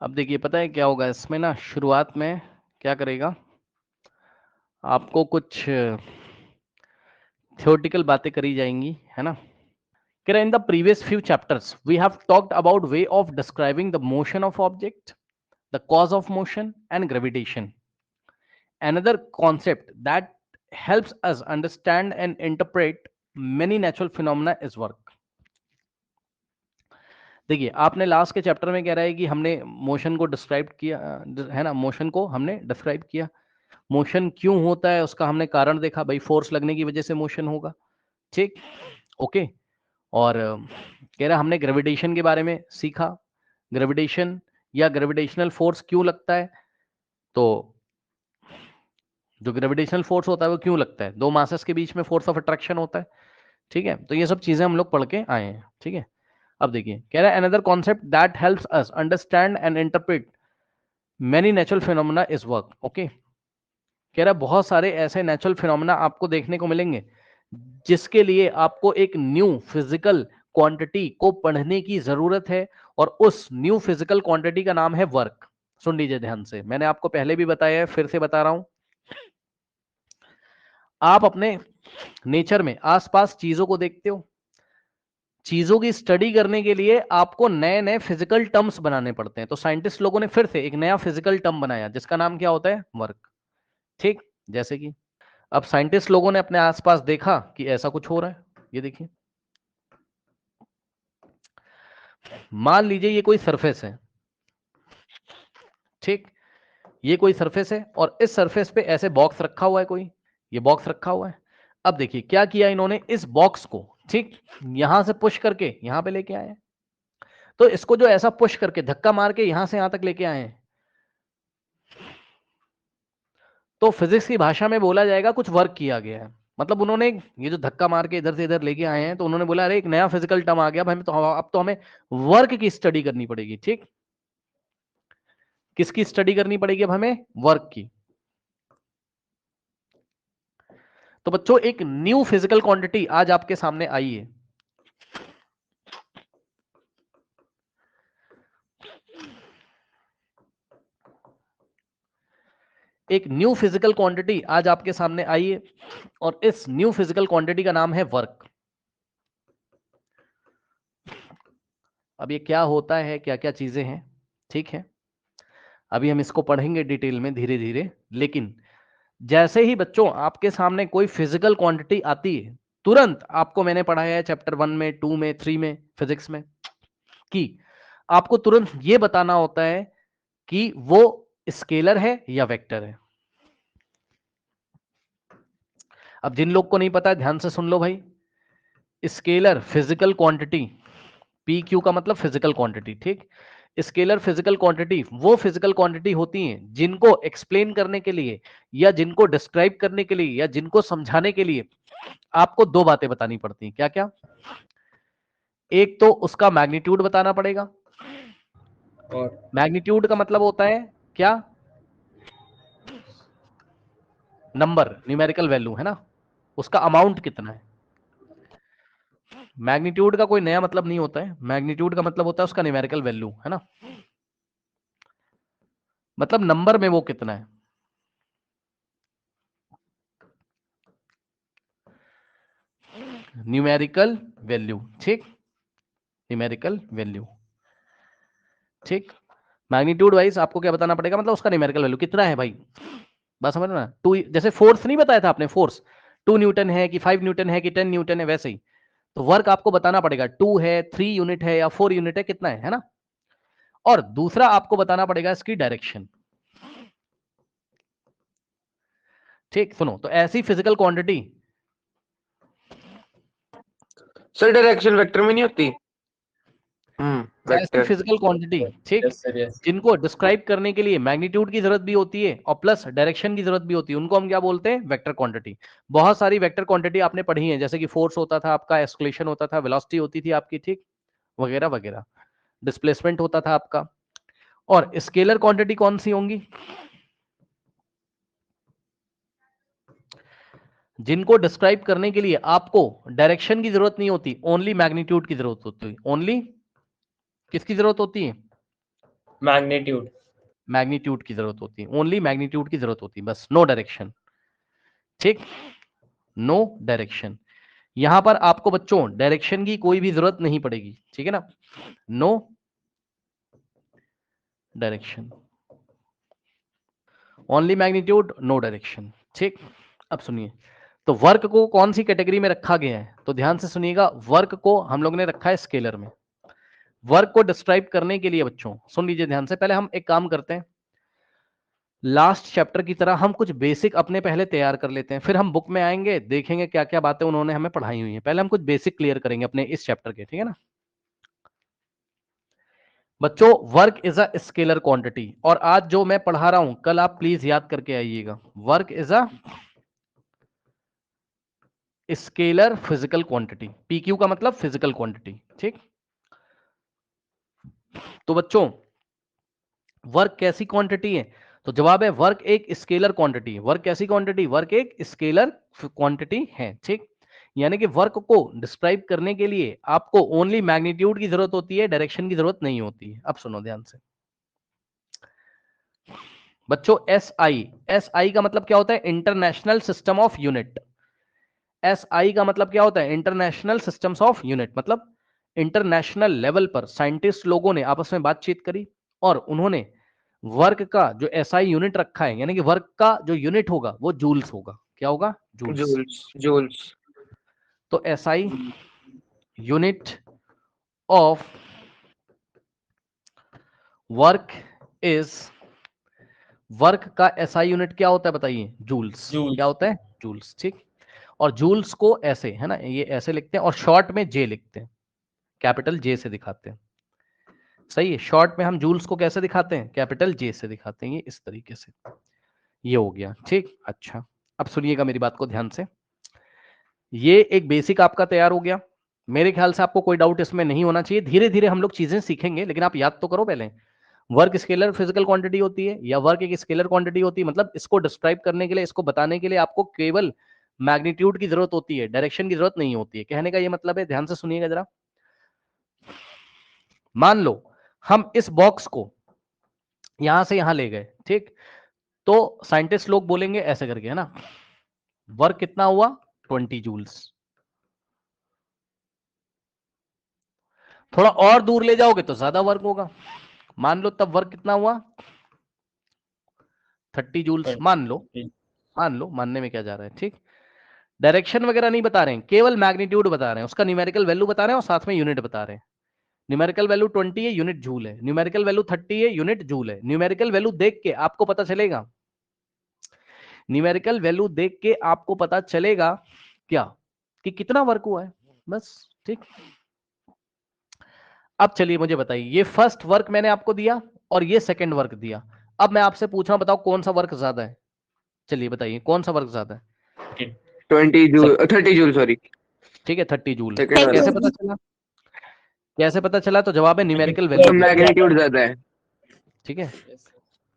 अब देखिए पता है क्या होगा इसमें ना, शुरुआत में क्या करेगा, आपको कुछ थियोरेटिकल बातें करी जाएंगी, है ना। In the previous few chapters we have talked about way of describing the motion of object, the cause of motion and gravitation. Another concept that helps us understand and interpret many natural phenomena is work. देखिए आपने last के chapter में कह रहा है कि हमने motion को डिस्क्राइब किया, है ना, मोशन को हमने डिस्क्राइब किया, मोशन क्यों होता है उसका हमने कारण देखा, भाई फोर्स लगने की वजह से मोशन होगा, ठीक, ओके। और कह रहा हमने ग्रेविटेशन के बारे में सीखा, ग्रेविटेशन या ग्रेविटेशनल फोर्स क्यों लगता है, तो जो ग्रेविटेशनल फोर्स होता है वो क्यों लगता है, दो मासेस के बीच में फोर्स ऑफ अट्रैक्शन होता है, ठीक है। तो ये सब चीजें हम लोग पढ़ के आए हैं, ठीक है। अब देखिए कह रहा है another concept that helps us understand and interpret many natural phenomena is work, okay. कह रहा है बहुत सारे ऐसे नेचुरल फिनोमेना आपको देखने को मिलेंगे जिसके लिए आपको एक न्यू फिजिकल क्वांटिटी को पढ़ने की जरूरत है, और उस न्यू फिजिकल क्वांटिटी का नाम है वर्क। सुन लीजिए ध्यान से, मैंने आपको पहले भी बताया है, फिर से बता रहा हूं। आप अपने नेचर में आसपास चीजों को देखते हो, चीजों की स्टडी करने के लिए आपको नए नए फिजिकल टर्म्स बनाने पड़ते हैं। तो साइंटिस्ट लोगों ने फिर से एक नया फिजिकल टर्म बनाया जिसका नाम क्या होता है, वर्क, ठीक। जैसे कि अब साइंटिस्ट लोगों ने अपने आसपास देखा कि ऐसा कुछ हो रहा है, ये देखिए, मान लीजिए ये कोई सरफेस है, ठीक, ये कोई सरफेस है और इस सरफेस पे ऐसे बॉक्स रखा हुआ है, कोई ये बॉक्स रखा हुआ है। अब देखिए क्या किया इन्होंने, इस बॉक्स को, ठीक, यहां से पुश करके यहां पे लेके आए हैं। तो इसको जो ऐसा पुश करके धक्का मार के यहां से यहां तक लेके आए हैं, तो फिजिक्स की भाषा में बोला जाएगा कुछ वर्क किया गया है। मतलब उन्होंने ये जो धक्का मार के इधर से इधर लेके आए हैं, तो उन्होंने बोला अरे एक नया फिजिकल टर्म आ गया, अब तो हमें वर्क की स्टडी करनी पड़ेगी, ठीक। किसकी स्टडी करनी पड़ेगी अब हमें, वर्क की। तो बच्चों एक न्यू फिजिकल क्वांटिटी आज आपके सामने आई है, एक न्यू फिजिकल क्वांटिटी आज आपके सामने आई है, और इस न्यू फिजिकल क्वांटिटी का नाम है वर्क। अब ये क्या होता है, क्या क्या चीजें हैं, ठीक है, अभी हम इसको पढ़ेंगे डिटेल में धीरे धीरे। लेकिन जैसे ही बच्चों आपके सामने कोई फिजिकल क्वांटिटी आती है, तुरंत आपको मैंने पढ़ाया है चैप्टर 1 में, 2 में, 3 में फिजिक्स में, कि आपको तुरंत ये बताना होता है कि वो स्केलर है या वेक्टर है। अब जिन लोग को नहीं पता है ध्यान से सुन लो भाई, scalar physical quantity, P Q का मतलब फिजिकल क्वांटिटी, ठीक। स्केलर फिजिकल क्वांटिटी वो फिजिकल क्वांटिटी होती हैं जिनको एक्सप्लेन करने के लिए या जिनको डिस्क्राइब करने के लिए या जिनको समझाने के लिए आपको दो बातें बतानी पड़ती हैं। क्या क्या, एक तो उसका मैग्नीट्यूड बताना पड़ेगा, और मैग्नीट्यूड का मतलब होता है क्या, नंबर, न्यूमेरिकल वैल्यू, है ना, उसका अमाउंट कितना है। मैग्नीट्यूड का कोई नया मतलब नहीं होता है, मैग्नीट्यूड का मतलब होता है उसका न्यूमेरिकल वैल्यू, है ना, मतलब नंबर में वो कितना है। न्यूमेरिकल वैल्यू, ठीक, न्यूमेरिकल वैल्यू, ठीक। मैग्नीट्यूड वाइज आपको क्या बताना पड़ेगा, मतलब उसका न्यूमेरिकल वैल्यू कितना है भाई, बात समझ रहे ना। टू, जैसे फोर्स नहीं बताया था आपने, फोर्स 2 न्यूटन है कि 5 न्यूटन है कि 10 न्यूटन है, वैसे ही तो वर्क आपको बताना पड़ेगा 2 है, 3 यूनिट है या 4 यूनिट है, कितना है ना। और दूसरा आपको बताना पड़ेगा इसकी डायरेक्शन, ठीक। सुनो, तो ऐसी physical quantity, sir direction vector में नहीं होती। ऐसी वेक्टर। फिजिकल क्वांटिटी, ठीक, यस सर यस। जिनको डिस्क्राइब करने के लिए मैग्नीट्यूड की जरूरत भी होती है और प्लस डायरेक्शन की जरूरत भी होती है, उनको हम क्या बोलते हैं, वेक्टर क्वांटिटी। बहुत सारी वेक्टर क्वांटिटी आपने पढ़ी है, जैसे कि फोर्स होता था आपका, एक्सक्लेशन होता था, वेलोसिटी होती थी आपकी, ठीक, वगैरह वगैरह, डिस्प्लेसमेंट होता था आपका। और स्केलर क्वांटिटी कौन सी होंगी, जिनको डिस्क्राइब करने के लिए आपको डायरेक्शन की जरूरत नहीं होती, ओनली मैग्नीट्यूड की जरूरत होती है। ओनली किसकी जरूरत होती है, मैग्नीट्यूड मैग्नीट्यूड की जरूरत होती है, ओनली मैग्नीट्यूड की जरूरत होती है, बस नो डायरेक्शन। ठीक, नो डायरेक्शन। यहां पर आपको बच्चों डायरेक्शन की कोई भी जरूरत नहीं पड़ेगी, ठीक है ना, no direction, only magnitude, no direction. ठीक, अब सुनिए, तो वर्क को कौन सी कैटेगरी में रखा गया है, तो ध्यान से सुनिएगा, वर्क को हम लोग ने रखा है स्केलर में। वर्क को डिस्क्राइब करने के लिए बच्चों सुन लीजिए ध्यान से, पहले हम एक काम करते हैं, लास्ट चैप्टर की तरह हम कुछ बेसिक अपने पहले तैयार कर लेते हैं, फिर हम बुक में आएंगे, देखेंगे क्या क्या बातें उन्होंने हमें पढ़ाई हुई हैं। पहले हम कुछ बेसिक क्लियर करेंगे अपने इस चैप्टर के, ठीक है ना बच्चों। Work is a scalar quantity, और आज जो मैं पढ़ा रहा हूं कल आप प्लीज याद करके आइएगा, work is a scalar physical quantity, PQ का मतलब फिजिकल क्वांटिटी। ठीक, तो बच्चों वर्क कैसी क्वांटिटी है, तो जवाब है वर्क एक स्केलर क्वांटिटी है। वर्क कैसी क्वांटिटी, वर्क एक स्केलर क्वांटिटी है। ठीक, यानी कि वर्क को डिस्क्राइब करने के लिए आपको ओनली मैग्नीट्यूड की जरूरत होती है, डायरेक्शन की जरूरत नहीं होती है। अब सुनो ध्यान से बच्चों, एसआई का मतलब क्या होता है, international system of unit. SI का मतलब क्या होता है, इंटरनेशनल सिस्टम्स ऑफ यूनिट, मतलब इंटरनेशनल लेवल पर साइंटिस्ट लोगों ने आपस में बातचीत करी और उन्होंने वर्क का जो एसआई यूनिट रखा है, यानी कि वर्क का जो यूनिट होगा वो जूल्स होगा। क्या होगा, जूल्स। जूल्स जूल्स तो SI unit of work is, work का एसआई यूनिट क्या होता है बताइए, जूल्स। क्या होता है, जूल्स। ठीक, और जूल्स को ऐसे है ना, ये ऐसे लिखते हैं और शॉर्ट में जे लिखते हैं, कैपिटल जे से दिखाते हैं। सही है, शॉर्ट में हम जूल्स को कैसे दिखाते हैं, कैपिटल जे से दिखाते हैं, ये इस तरीके से। ये हो गया। ठीक, अच्छा, अब सुनिएगा मेरी बात को ध्यान से, ये एक बेसिक आपका तैयार हो गया। मेरे ख्याल से आपको कोई डाउट इसमें नहीं होना चाहिए, धीरे धीरे हम लोग चीजें सीखेंगे, लेकिन आप याद तो करो पहले, वर्क स्केलर फिजिकल क्वांटिटी होती है या वर्क एक स्केलर क्वांटिटी होती है, मतलब इसको डिस्क्राइब करने के लिए, इसको बताने के लिए आपको केवल मैग्नीट्यूड की जरूरत होती है, डायरेक्शन की जरूरत नहीं होती है। कहने का ये मतलब है, ध्यान से सुनिएगा जरा, मान लो हम इस बॉक्स को यहां से यहां ले गए, ठीक, तो साइंटिस्ट लोग बोलेंगे ऐसे करके, है ना, वर्क कितना हुआ, 20 जूल्स। थोड़ा और दूर ले जाओगे तो ज्यादा वर्क होगा, मान लो तब वर्क कितना हुआ, 30 जूल्स, मान लो, मान लो, मानने में क्या जा रहा है। ठीक, डायरेक्शन वगैरह नहीं बता रहे हैं, केवल मैग्नीट्यूड बता रहे हैं, उसका न्यूमेरिकल वैल्यू बता रहे हैं और साथ में यूनिट बता रहे हैं। न्यूमेरिकल वैल्यू 20 है, यूनिट जूल है। न्यूमेरिकल वैल्यू 30 है, यूनिट जूल है। न्यूमेरिकल वैल्यू देख के आपको पता चलेगा, न्यूमेरिकल वैल्यू देख के आपको पता चलेगा क्या, कि कितना वर्क हुआ है, बस। ठीक, अब चलिए मुझे बताइए, ये फर्स्ट वर्क मैंने आपको दिया और ये सेकंड वर्क दिया, अब मैं आपसे पूछ रहा हूं, बताओ कौन सा वर्क ज्यादा है, चलिए बताइए कौन सा वर्क ज्यादा है। 20 जूल 30 जूल सॉरी ठीक है, 30 जूल। सेकंड वाला कैसे पता चला, कैसे पता चला, तो जवाब है न्यूमेरिकल वैल्यू देख के। मैग्नीट्यूड ज्यादा है ठीक है,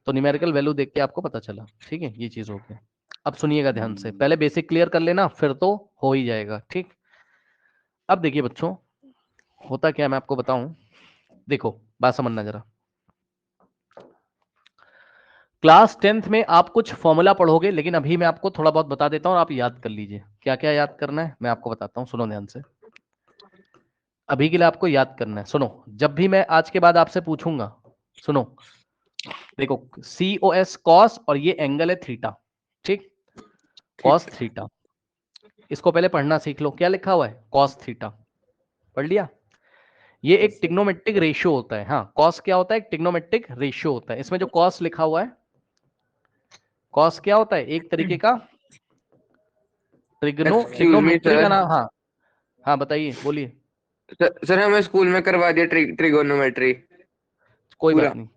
तो न्यूमेरिकल वैल्यू देख के आपको पता चला। ठीक है, ये चीज हो गई। अब सुनिएगा ध्यान से, पहले बेसिक क्लियर कर लेना, फिर तो हो ही जाएगा। ठीक, अब देखिए बच्चों, होता क्या है मैं आपको बताऊं, देखो बात समझना जरा, क्लास 10th में आप कुछ फॉर्मूला पढ़ोगे, लेकिन अभी मैं आपको थोड़ा बहुत बता देता हूं, आप याद कर लीजिए। क्या क्या याद करना है मैं आपको बताता हूं, सुनो ध्यान से, अभी के लिए आपको याद करना है। सुनो, जब भी मैं आज के बाद आपसे पूछूंगा, सुनो, देखो COS कॉस और ये एंगल है थीटा। ठीक, कॉस थीटा, इसको पहले पढ़ना सीख लो, क्या लिखा हुआ है, कॉस थीटा, पढ़ लिया। ये एक टिग्नोमेट्रिक रेशियो होता है, हाँ, कॉस क्या होता है, एक टिग्नोमेट्रिक रेशियो होता है। इसमें जो कॉस लिखा हुआ है, कॉस क्या होता है, एक तरीके का एक्सक्यूज मी ट्रिग्नोमेट्री का सर नाम। हाँ हाँ, बताइए, बोलिए। सर हमें स्कूल में करवा दिया ट्रिगोनोमेट्री कोई पूरा बात नहीं,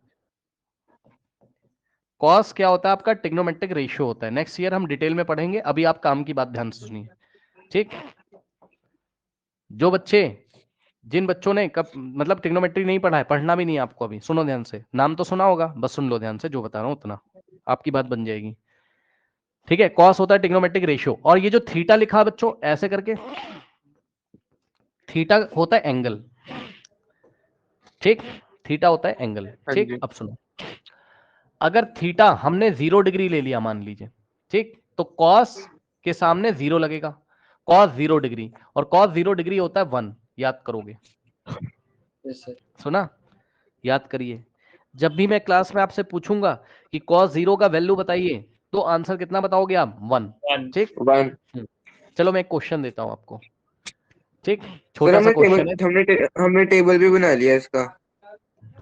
कॉस क्या होता है आपका, टिग्नोमेट्रिक रेशियो होता है, नेक्स्ट ईयर हम डिटेल में पढ़ेंगे, अभी आप काम की बात ध्यान से सुनिए। ठीक, जो बच्चे, जिन बच्चों ने कब मतलब ट्रिग्नोमेट्री नहीं पढ़ा है, पढ़ना भी नहीं है आपको अभी, सुनो ध्यान से, नाम तो सुना होगा, बस सुन लो ध्यान से, जो बता रहा हूं उतना आपकी बात बन जाएगी। ठीक है, कॉस होता है टिग्नोमेट्रिक रेशियो, और ये जो थीटा लिखा है बच्चों ऐसे करके, थीटा होता है एंगल। ठीक, थीटा होता है एंगल, हाँ ठीक। जी। अब सुनो, अगर थीटा हमने 0 डिग्री ले लिया मान लीजिए, ठीक, तो कॉस के सामने 0 लगेगा, कॉस 0 डिग्री, और कॉस 0 डिग्री होता है 1, याद करोगे? सुना? याद करिए, जब भी मैं क्लास में आपसे पूछूंगा कि कॉस 0 का वैल्यू बताइए, तो आंसर कितना बताओगे आप? 1, ठीक। 1। चलो मैं एक क्वेश्चन देता हूं आपको, ठीक, सर छोटा सा क्वेश्चन है। हमने टेबल भी बना लिया इसका।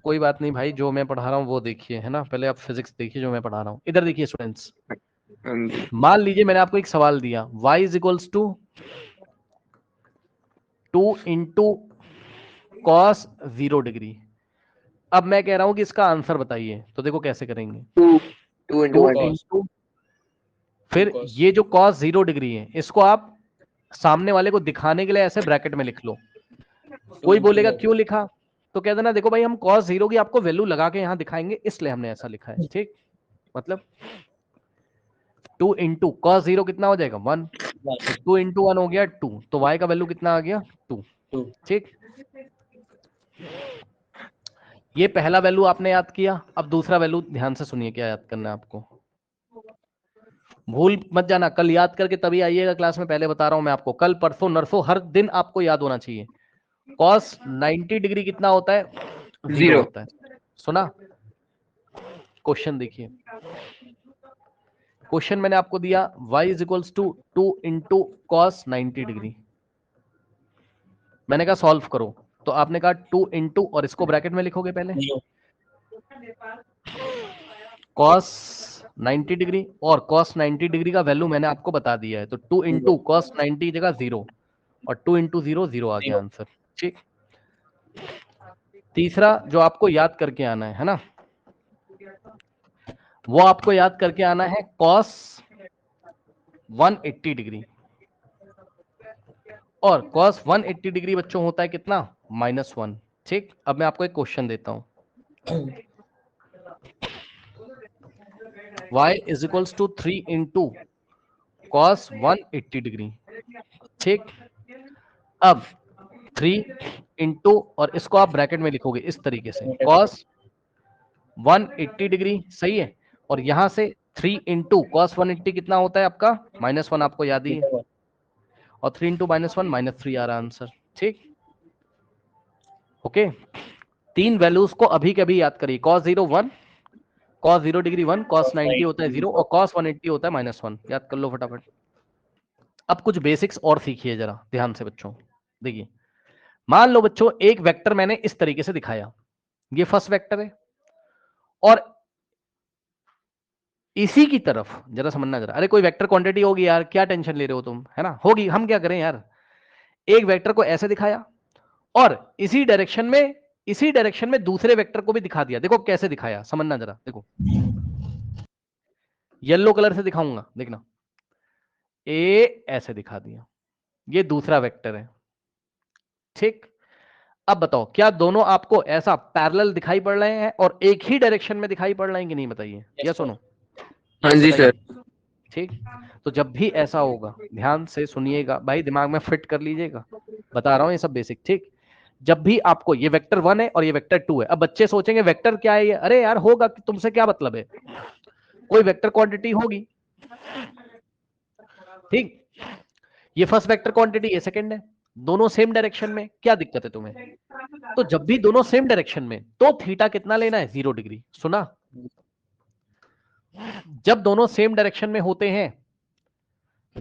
कोई बात नहीं भाई, जो मैं पढ़ा रहा हूँ वो देखिए, है ना, पहले आप फिजिक्स देखिए जो मैं पढ़ा रहा हूँ। इधर देखिए स्टूडेंट्स, हाँ जी। मान लीजिए मैंने आपको एक सवाल दिया, y is equals to 2 into cos 0 degree. अब मैं कह रहा हूं कि इसका आंसर बताइए, तो देखो कैसे करेंगे। 2 2 इंटू 1। इंटू, फिर ये जो कॉस 0 डिग्री है, इसको आप सामने वाले को दिखाने के लिए ऐसे ब्रैकेट में लिख लो। कोई बोलेगा क्यों लिखा, तो कह देना देखो भाई हम कॉस 0 की आपको वैल्यू लगा के यहां दिखाएंगे, इसलिए हमने ऐसा लिखा है, ठीक। मतलब 2 इंटू कॉस 0 कितना हो जाएगा? 1, तो 2 इंटू 1 हो गया 2, तो y का वैल्यू कितना आ गया? 2, ठीक। ये पहला वैल्यू आपने याद किया। अब दूसरा वैल्यू ध्यान से सुनिए, क्या याद करना है आपको, भूल मत जाना, कल याद करके तभी आइएगा क्लास में, पहले बता रहा हूं मैं आपको, कल परसों नरसों हर दिन आपको याद होना चाहिए। कॉस 90 डिग्री कितना होता है? 0 0। होता है। सुना? क्वेश्चन देखिए, क्वेश्चन मैंने आपको दिया y is equals to 2 into cos 90 degree. मैंने कहा सॉल्व करो, तो आपने कहा 2 इंटू, और इसको ब्रैकेट में लिखोगे पहले, कॉस 90 डिग्री, और कॉस 90 डिग्री का वैल्यू मैंने आपको बता दिया है, तो 2 इंटू कॉस 90 जगह 0, और 2 इंटू 0 0 आ गया आंसर, ठीक। तीसरा जो आपको याद करके आना है ना, वो आपको याद करके आना है कॉस 180 डिग्री, और कॉस 180 डिग्री बच्चों होता है कितना? -1, ठीक। अब मैं आपको एक क्वेश्चन देता हूं, y is equals to 3 into cos 180 degree, ठीक। अब 3 इंटू, और इसको आप ब्रैकेट में लिखोगे इस तरीके से, कॉस 180 डिग्री, सही है, और यहां से 3 इंटू कॉस 180 कितना होता है आपका? -1, आपको याद ही है, और 3 इंटू -1 -3 आ रहा आंसर, ठीक। ओके, तीन वैल्यूज को अभी के अभी याद करिए, cos 0 1, cos 0 डिग्री 1, cos 90 होता है 0, और cos 180 होता है -1, याद कर लो फटाफट। अब कुछ बेसिक्स और सीखिए जरा ध्यान से बच्चों, देखिए, मान लो बच्चों एक वेक्टर मैंने इस तरीके से दिखाया, ये फर्स्ट वेक्टर है, और इसी की तरफ जरा समझना जरा, अरे कोई वेक्टर क्वांटिटी होगी यार, क्या टेंशन ले रहे हो तुम, है ना, होगी, हम क्या करें यार, एक वेक्टर को ऐसे दिखाया, और इसी डायरेक्शन में दूसरे वेक्टर को भी दिखा दिया। देखो कैसे दिखाया, समझना जरा, देखो येलो कलर से दिखाऊंगा, देखना, ए ऐसे दिखा दिया, ये दूसरा वेक्टर है, ठीक। अब बताओ क्या दोनों आपको ऐसा पैरेलल दिखाई पड़ रहे हैं और एक ही डायरेक्शन में दिखाई पड़ रहे हैं कि नहीं, बताइए, या सुनो, हाँ जी सर। ठीक। तो जब भी ऐसा होगा ध्यान से सुनिएगा भाई, दिमाग में फिट कर लीजिएगा, बता रहा हूं ये सब बेसिक, ठीक। जब भी आपको ये वेक्टर 1 है और ये वेक्टर 2 है, अब बच्चे सोचेंगे वेक्टर क्या है ये, अरे यार होगा कि तुमसे क्या मतलब है, कोई वेक्टर क्वांटिटी होगी, ठीक। ये फर्स्ट वेक्टर क्वांटिटी, ये सेकंड है, दोनों सेम डायरेक्शन में, क्या दिक्कत है तुम्हें? तो जब भी दोनों सेम डायरेक्शन में, तो थीटा कितना लेना है? 0 डिग्री। सुना? जब दोनों सेम डायरेक्शन में होते हैं,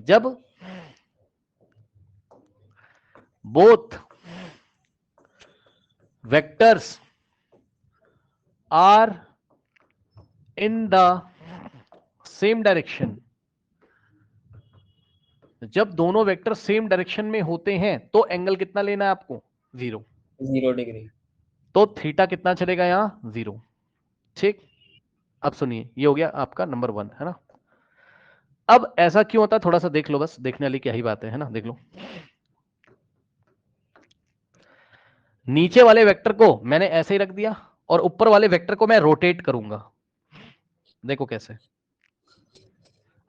जब both vectors are in the same direction, जब दोनों वेक्टर सेम डायरेक्शन में होते हैं, तो एंगल कितना लेना है आपको? 0 डिग्री। तो थीटा कितना चलेगा यहां? 0, ठीक। अब सुनिए, ये हो गया आपका नंबर 1, है ना। अब ऐसा क्यों होता है थोड़ा सा देख लो, बस देखने वाली क्या ही बात है ना, देख लो, नीचे वाले वेक्टर को मैंने ऐसे ही रख दिया, और ऊपर वाले वेक्टर को मैं रोटेट करूंगा, देखो कैसे,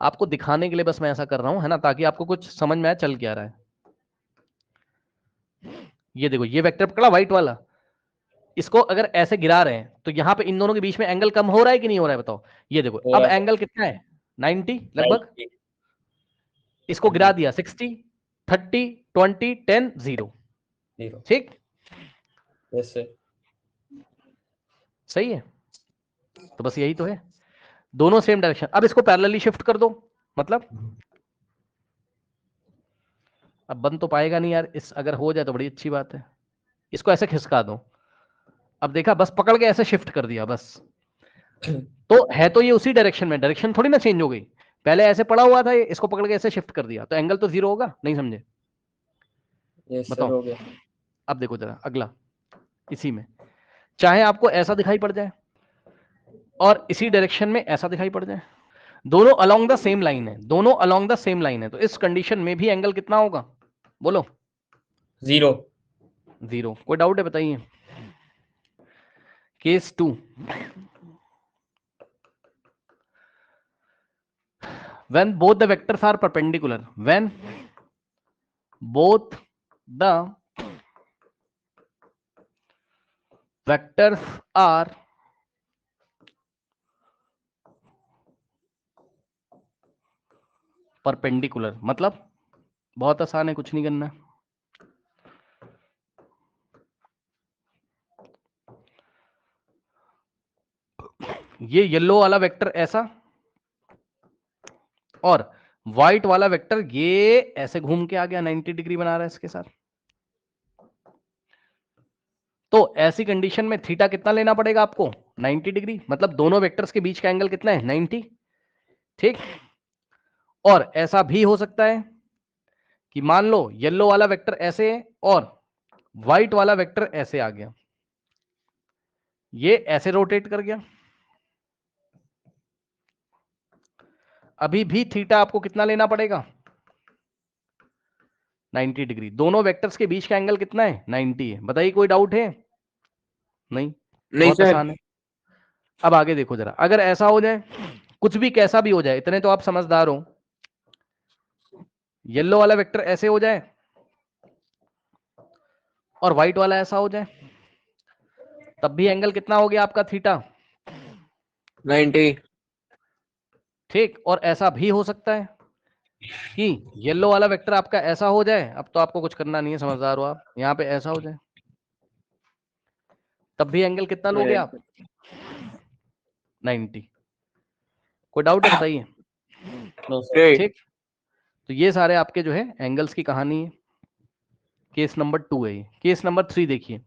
आपको दिखाने के लिए बस मैं ऐसा कर रहा हूं, है ना, ताकि आपको कुछ समझ में आए चल क्या रहा है। ये देखो, ये वेक्टर पकड़ा व्हाइट वाला, इसको अगर ऐसे गिरा रहे हैं तो यहाँ पे इन दोनों के बीच में एंगल कम हो रहा है कि नहीं हो रहा है, बताओ। ये देखो अब एंगल कितना है, 90 लगभग। इसको गिरा दिया 60, 30, 20, 10, 0। ठीक, सही है। तो बस यही तो है, दोनों सेम डायरेक्शन। अब इसको पैरेलली शिफ्ट कर दो, मतलब अब बन तो पाएगा नहीं यार, इस अगर हो जाए तो बड़ी अच्छी बात है। इसको ऐसे खिसका दो, अब देखा, बस पकड़ के ऐसे शिफ्ट कर दिया बस। तो है तो ये उसी डायरेक्शन में, डायरेक्शन थोड़ी ना चेंज हो गई। पहले ऐसे पड़ा हुआ था ये, इसको पकड़ के ऐसे शिफ्ट कर दिया तो एंगल तो 0 होगा, नहीं समझे? बताओ। हो गया। अब देखो जरा अगला, इसी में चाहे आपको ऐसा दिखाई पड़ जाए और इसी डायरेक्शन में ऐसा दिखाई पड़ जाए, दोनों अलोंग द सेम लाइन है, दोनों अलोंग द सेम लाइन है, तो इस कंडीशन में भी एंगल कितना होगा, बोलो? 0। 0। कोई डाउट है बताइए। Case 2, when both the vectors are perpendicular, when both the vectors are perpendicular, मतलब बहुत आसान है, कुछ नहीं करना। ये येलो वाला वेक्टर ऐसा और व्हाइट वाला वेक्टर ये ऐसे घूम के आ गया, 90 डिग्री बना रहा है इसके साथ। तो ऐसी कंडीशन में थीटा कितना लेना पड़ेगा आपको, 90 डिग्री, मतलब दोनों वेक्टर्स के बीच का एंगल कितना है, 90। ठीक, और ऐसा भी हो सकता है कि मान लो येलो वाला वेक्टर ऐसे है और व्हाइट वाला वेक्टर ऐसे आ गया, ये ऐसे रोटेट कर गया, अभी भी थीटा आपको कितना लेना पड़ेगा, 90 डिग्री। दोनों वेक्टर्स के बीच का एंगल कितना है, 90 है। बताइए कोई डाउट है? नहीं, बहुत सर। आसान है। अब आगे देखो जरा, अगर ऐसा हो जाए, कुछ भी कैसा भी हो जाए, इतने तो आप समझदार हो, येलो वाला वेक्टर ऐसे हो जाए और व्हाइट वाला ऐसा हो जाए, तब भी एंगल कितना हो गया आपका, थीटा 90। ठीक, और ऐसा भी हो सकता है कि येलो वाला वेक्टर आपका ऐसा हो जाए, अब तो आपको कुछ करना नहीं है, समझदार हो आप, यहां पे ऐसा हो जाए, तब भी एंगल कितना लोगे आप, 90। कोई डाउट है बताइए? ठीक, तो ये सारे आपके जो है एंगल्स की कहानी है। केस नंबर 2 है ये। केस नंबर 3 देखिए।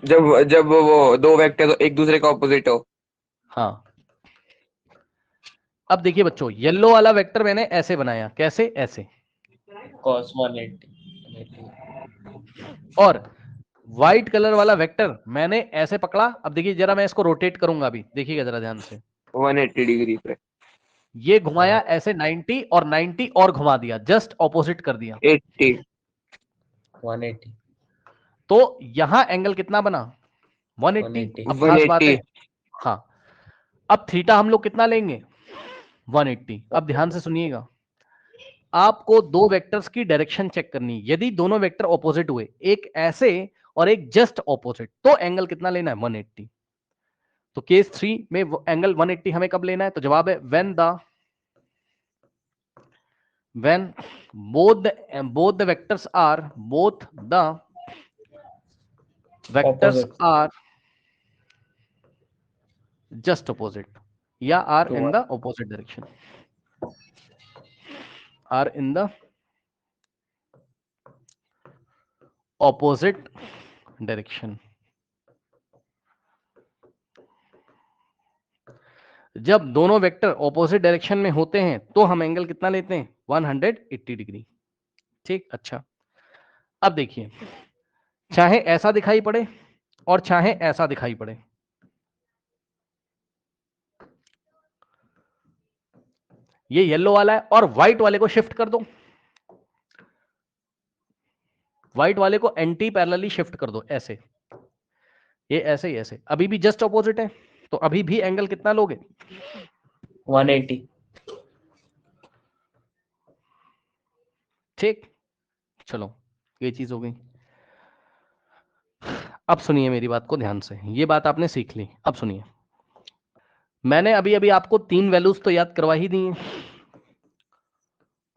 जब जब वो दो वेक्टर एक दूसरे का ऑपोजिट हो। हाँ, अब देखिए बच्चों, येलो वाला वेक्टर मैंने ऐसे बनाया, कैसे, ऐसे, cos 180। और व्हाइट कलर वाला वेक्टर मैंने ऐसे पकड़ा। अब देखिए जरा, मैं इसको रोटेट करूंगा अभी, देखिएगा जरा ध्यान से। 180 डिग्री पे। ये घुमाया ऐसे 90 और 90 और घुमा दिया, जस्ट ऑपोजिट कर दिया, 80। 180। तो यहां एंगल कितना बना, 180। अब खास बात है, 180। हाँ, अब थीटा हम लोग कितना लेंगे, 180। अब ध्यान से सुनिएगा, आपको दो वेक्टर्स की डायरेक्शन चेक करनी है। यदि दोनों वेक्टर ऑपोजिट हुए, एक ऐसे और एक जस्ट ऑपोजिट, तो एंगल कितना लेना है, 180। तो केस 3 में एंगल 180 हमें कब लेना है, तो जवाब है when both the vectors are Opposite. just opposite या are in the opposite direction, are in the opposite direction। जब दोनों वेक्टर ऑपोजिट डायरेक्शन में होते हैं तो हम एंगल कितना लेते हैं, 180 डिग्री। ठीक, अच्छा, अब देखिए, चाहे ऐसा दिखाई पड़े और चाहे ऐसा दिखाई पड़े, ये येलो वाला है और व्हाइट वाले को शिफ्ट कर दो, व्हाइट वाले को एंटी पैरेलली शिफ्ट कर दो, ऐसे, ये ऐसे ही ऐसे, अभी भी जस्ट ऑपोजिट है, तो अभी भी एंगल कितना लोगे, 180। ठीक, चलो ये चीज हो गई। अब सुनिए मेरी बात को ध्यान से, ये बात आपने सीख ली। अब सुनिए, मैंने अभी अभी आपको 3 वैल्यूज तो याद करवा ही दी हैं।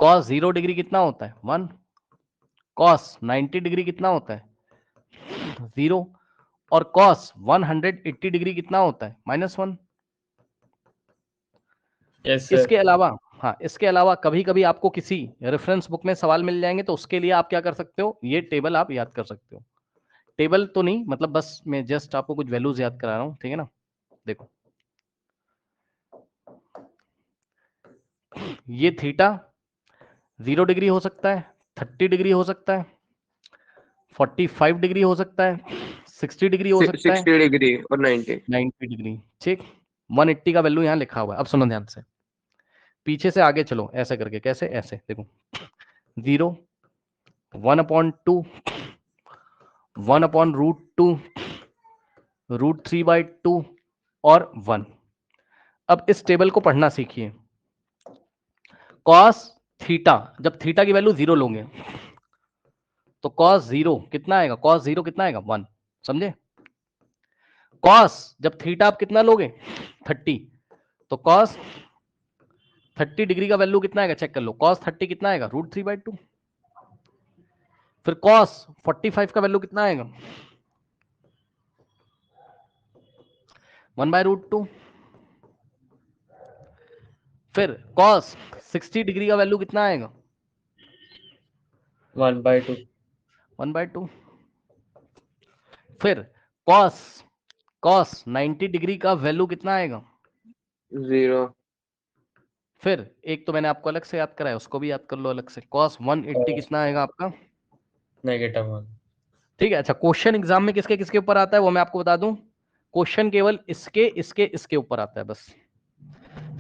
cos 0 डिग्री कितना होता है 1, cos 90 डिग्री कितना होता है 0, और cos 180 डिग्री कितना होता है -1। Yes sir. इसके अलावा, हाँ, इसके अलावा कभी कभी आपको किसी रेफरेंस बुक में सवाल मिल जाएंगे, तो उसके लिए आप क्या कर सकते हो, ये टेबल आप याद कर सकते हो। टेबल तो नहीं, मतलब बस मैं जस्ट आपको कुछ वैल्यूज याद करा रहा हूँ, ठीक है ना। देखो, ये थीटा 0 डिग्री हो सकता है, 30 डिग्री हो सकता है, 45 डिग्री हो सकता है, 60 डिग्री हो सकता है, 60 डिग्री और 90। 90 डिग्री। ठीक, 180 का वैल्यू यहाँ लिखा हुआ है। अब सुनो ध्यान से, पीछे से आगे चलो, ऐसे करके, कैसे, ऐसे देखो, 0, 1/2, 1/√2, √3/2 और 1। अब इस टेबल को पढ़ना सीखिए। cos थीटा, जब थीटा की वैल्यू 0 लोगे तो cos 0 कितना आएगा, cos 0 कितना आएगा 1, समझे। cos जब थीटा आप कितना लोगे 30, तो cos 30 डिग्री का वैल्यू कितना आएगा, चेक कर लो, cos 30 कितना आएगा √3/2। फिर cos 45 का वैल्यू कितना आएगा 1/√2। फिर cos 60 डिग्री का वैल्यू कितना आएगा 1/2। 1/2। फिर cos 90 डिग्री का वैल्यू कितना आएगा 0। फिर एक तो मैंने आपको अलग से याद कराया, उसको भी याद कर लो अलग से, cos 180 कितना आएगा आपका -1। ठीक है। अच्छा, क्वेश्चन एग्जाम में किसके किसके ऊपर आता है वो मैं आपको बता दूं, क्वेश्चन केवल इसके ऊपर आता है बस,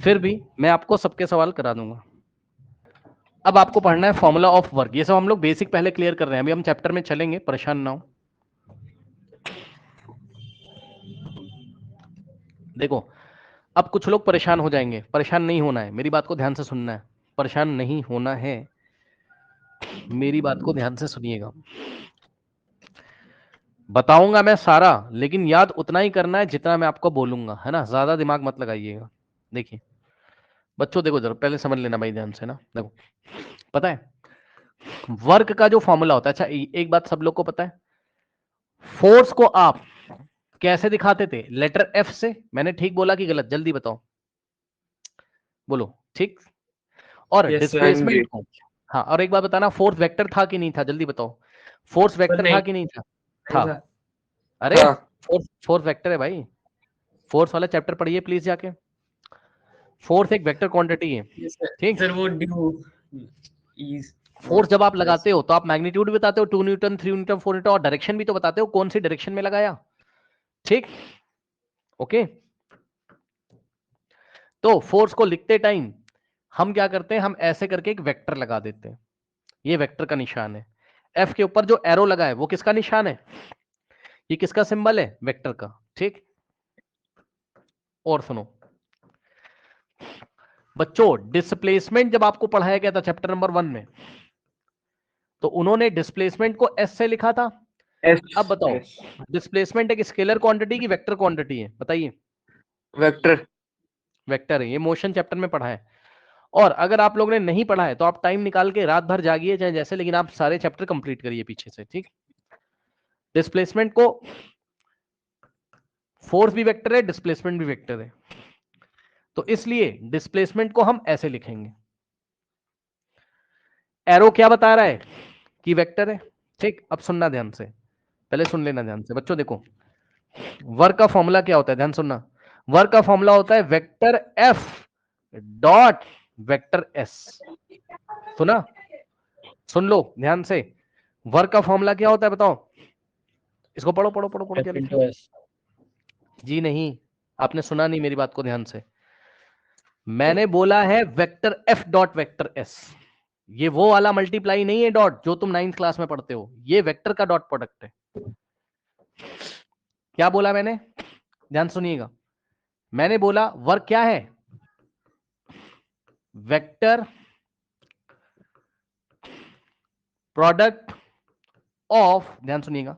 फिर भी मैं आपको सबके सवाल करा दूंगा। अब आपको पढ़ना है फॉर्मूला ऑफ वर्क, ये सब हम लोग बेसिक पहले क्लियर कर रहे हैं, अभी हम चैप्टर में चलेंगे, परेशान ना हो। देखो, अब कुछ लोग परेशान हो जाएंगे, परेशान नहीं होना है, मेरी बात को ध्यान से सुनना है, परेशान नहीं होना है, मेरी बात को ध्यान से सुनिएगा। बताऊंगा मैं सारा, लेकिन याद उतना ही करना है जितना मैं आपको बोलूंगा, है ना, ज्यादा दिमाग मत लगाइएगा। देखिए बच्चों, देखो जरा पहले समझ लेना भाई ध्यान से ना। देखो, पता है वर्क का जो फॉर्मूला होता है, अच्छा एक बात सब लोग को पता है, फोर्स को आप कैसे दिखाते थे, लेटर एफ से। मैंने ठीक बोला कि गलत, जल्दी बताओ, बोलो ठीक। और यस सर, हाँ जी। डिस्प्लेसमेंट को, हाँ, और एक बात बताना, फोर्स वेक्टर था कि नहीं था, जल्दी बताओ, फोर्स वेक्टर था नहीं कि नहीं था, नहीं था। था। अरे हाँ, फोर्स वेक्टर है भाई, फोर्स वाला चैप्टर पढ़िए प्लीज जाके, फोर्स एक वेक्टर क्वांटिटी है। Yes, sir. ठीक, सर वो ड्यू इज फोर्स जब आप लगाते हो तो आप मैग्नीट्यूड भी बताते हो, 2 न्यूटन, 3 न्यूटन, 4 न्यूटन, और डायरेक्शन भी तो बताते हो, कौन सी डायरेक्शन में लगाया। ठीक, ओके। तो फोर्स को लिखते टाइम हम क्या करते हैं, हम ऐसे करके एक वेक्टर लगा देते हैं, ये वेक्टर का निशान है। एफ के ऊपर जो एरो लगा है वो किसका निशान है, ये किसका सिंबल है, वेक्टर का। ठीक, और सुनो बच्चों, डिस्प्लेसमेंट जब आपको पढ़ाया गया था चैप्टर नंबर 1 में, तो उन्होंने डिस्प्लेसमेंट को एस से लिखा था। एस। अब बताओ, एस डिस्प्लेसमेंट एक स्केलर क्वांटिटी की वेक्टर क्वांटिटी है, बताइए। वेक्टर। वेक्टर है, ये मोशन चैप्टर में पढ़ा है। और अगर आप लोगों ने नहीं पढ़ा है तो आप टाइम निकाल के रात भर जागिए चाहे जैसे, लेकिन आप सारे चैप्टर कंप्लीट करिए पीछे से। ठीक, डिस्प्लेसमेंट को, फोर्स भी वेक्टर है, डिस्प्लेसमेंट भी वेक्टर है, तो इसलिए डिस्प्लेसमेंट को हम ऐसे लिखेंगे, एरो क्या बता रहा है कि वेक्टर है। ठीक, अब सुनना ध्यान से, पहले सुन लेना ध्यान से बच्चों। देखो, वर्क का फॉर्मूला क्या होता है, ध्यान सुनना, वर्क का फॉर्मूला होता है vector F dot vector S. सुना, सुन लो ध्यान से, वर्क का फॉर्मूला क्या होता है बताओ, इसको पढ़ो पढ़ो पढ़ो पढ़ो, क्या F लिखा into है। S। जी नहीं, आपने सुना नहीं मेरी बात को ध्यान से, मैंने बोला है vector F dot vector S, ये वो वाला मल्टीप्लाई नहीं है डॉट जो तुम 9th क्लास में पढ़ते हो, ये वेक्टर का डॉट प्रोडक्ट है। क्या बोला मैंने, ध्यान सुनिएगा, मैंने बोला वर्क क्या है, वेक्टर प्रोडक्ट ऑफ, ध्यान सुनिएगा,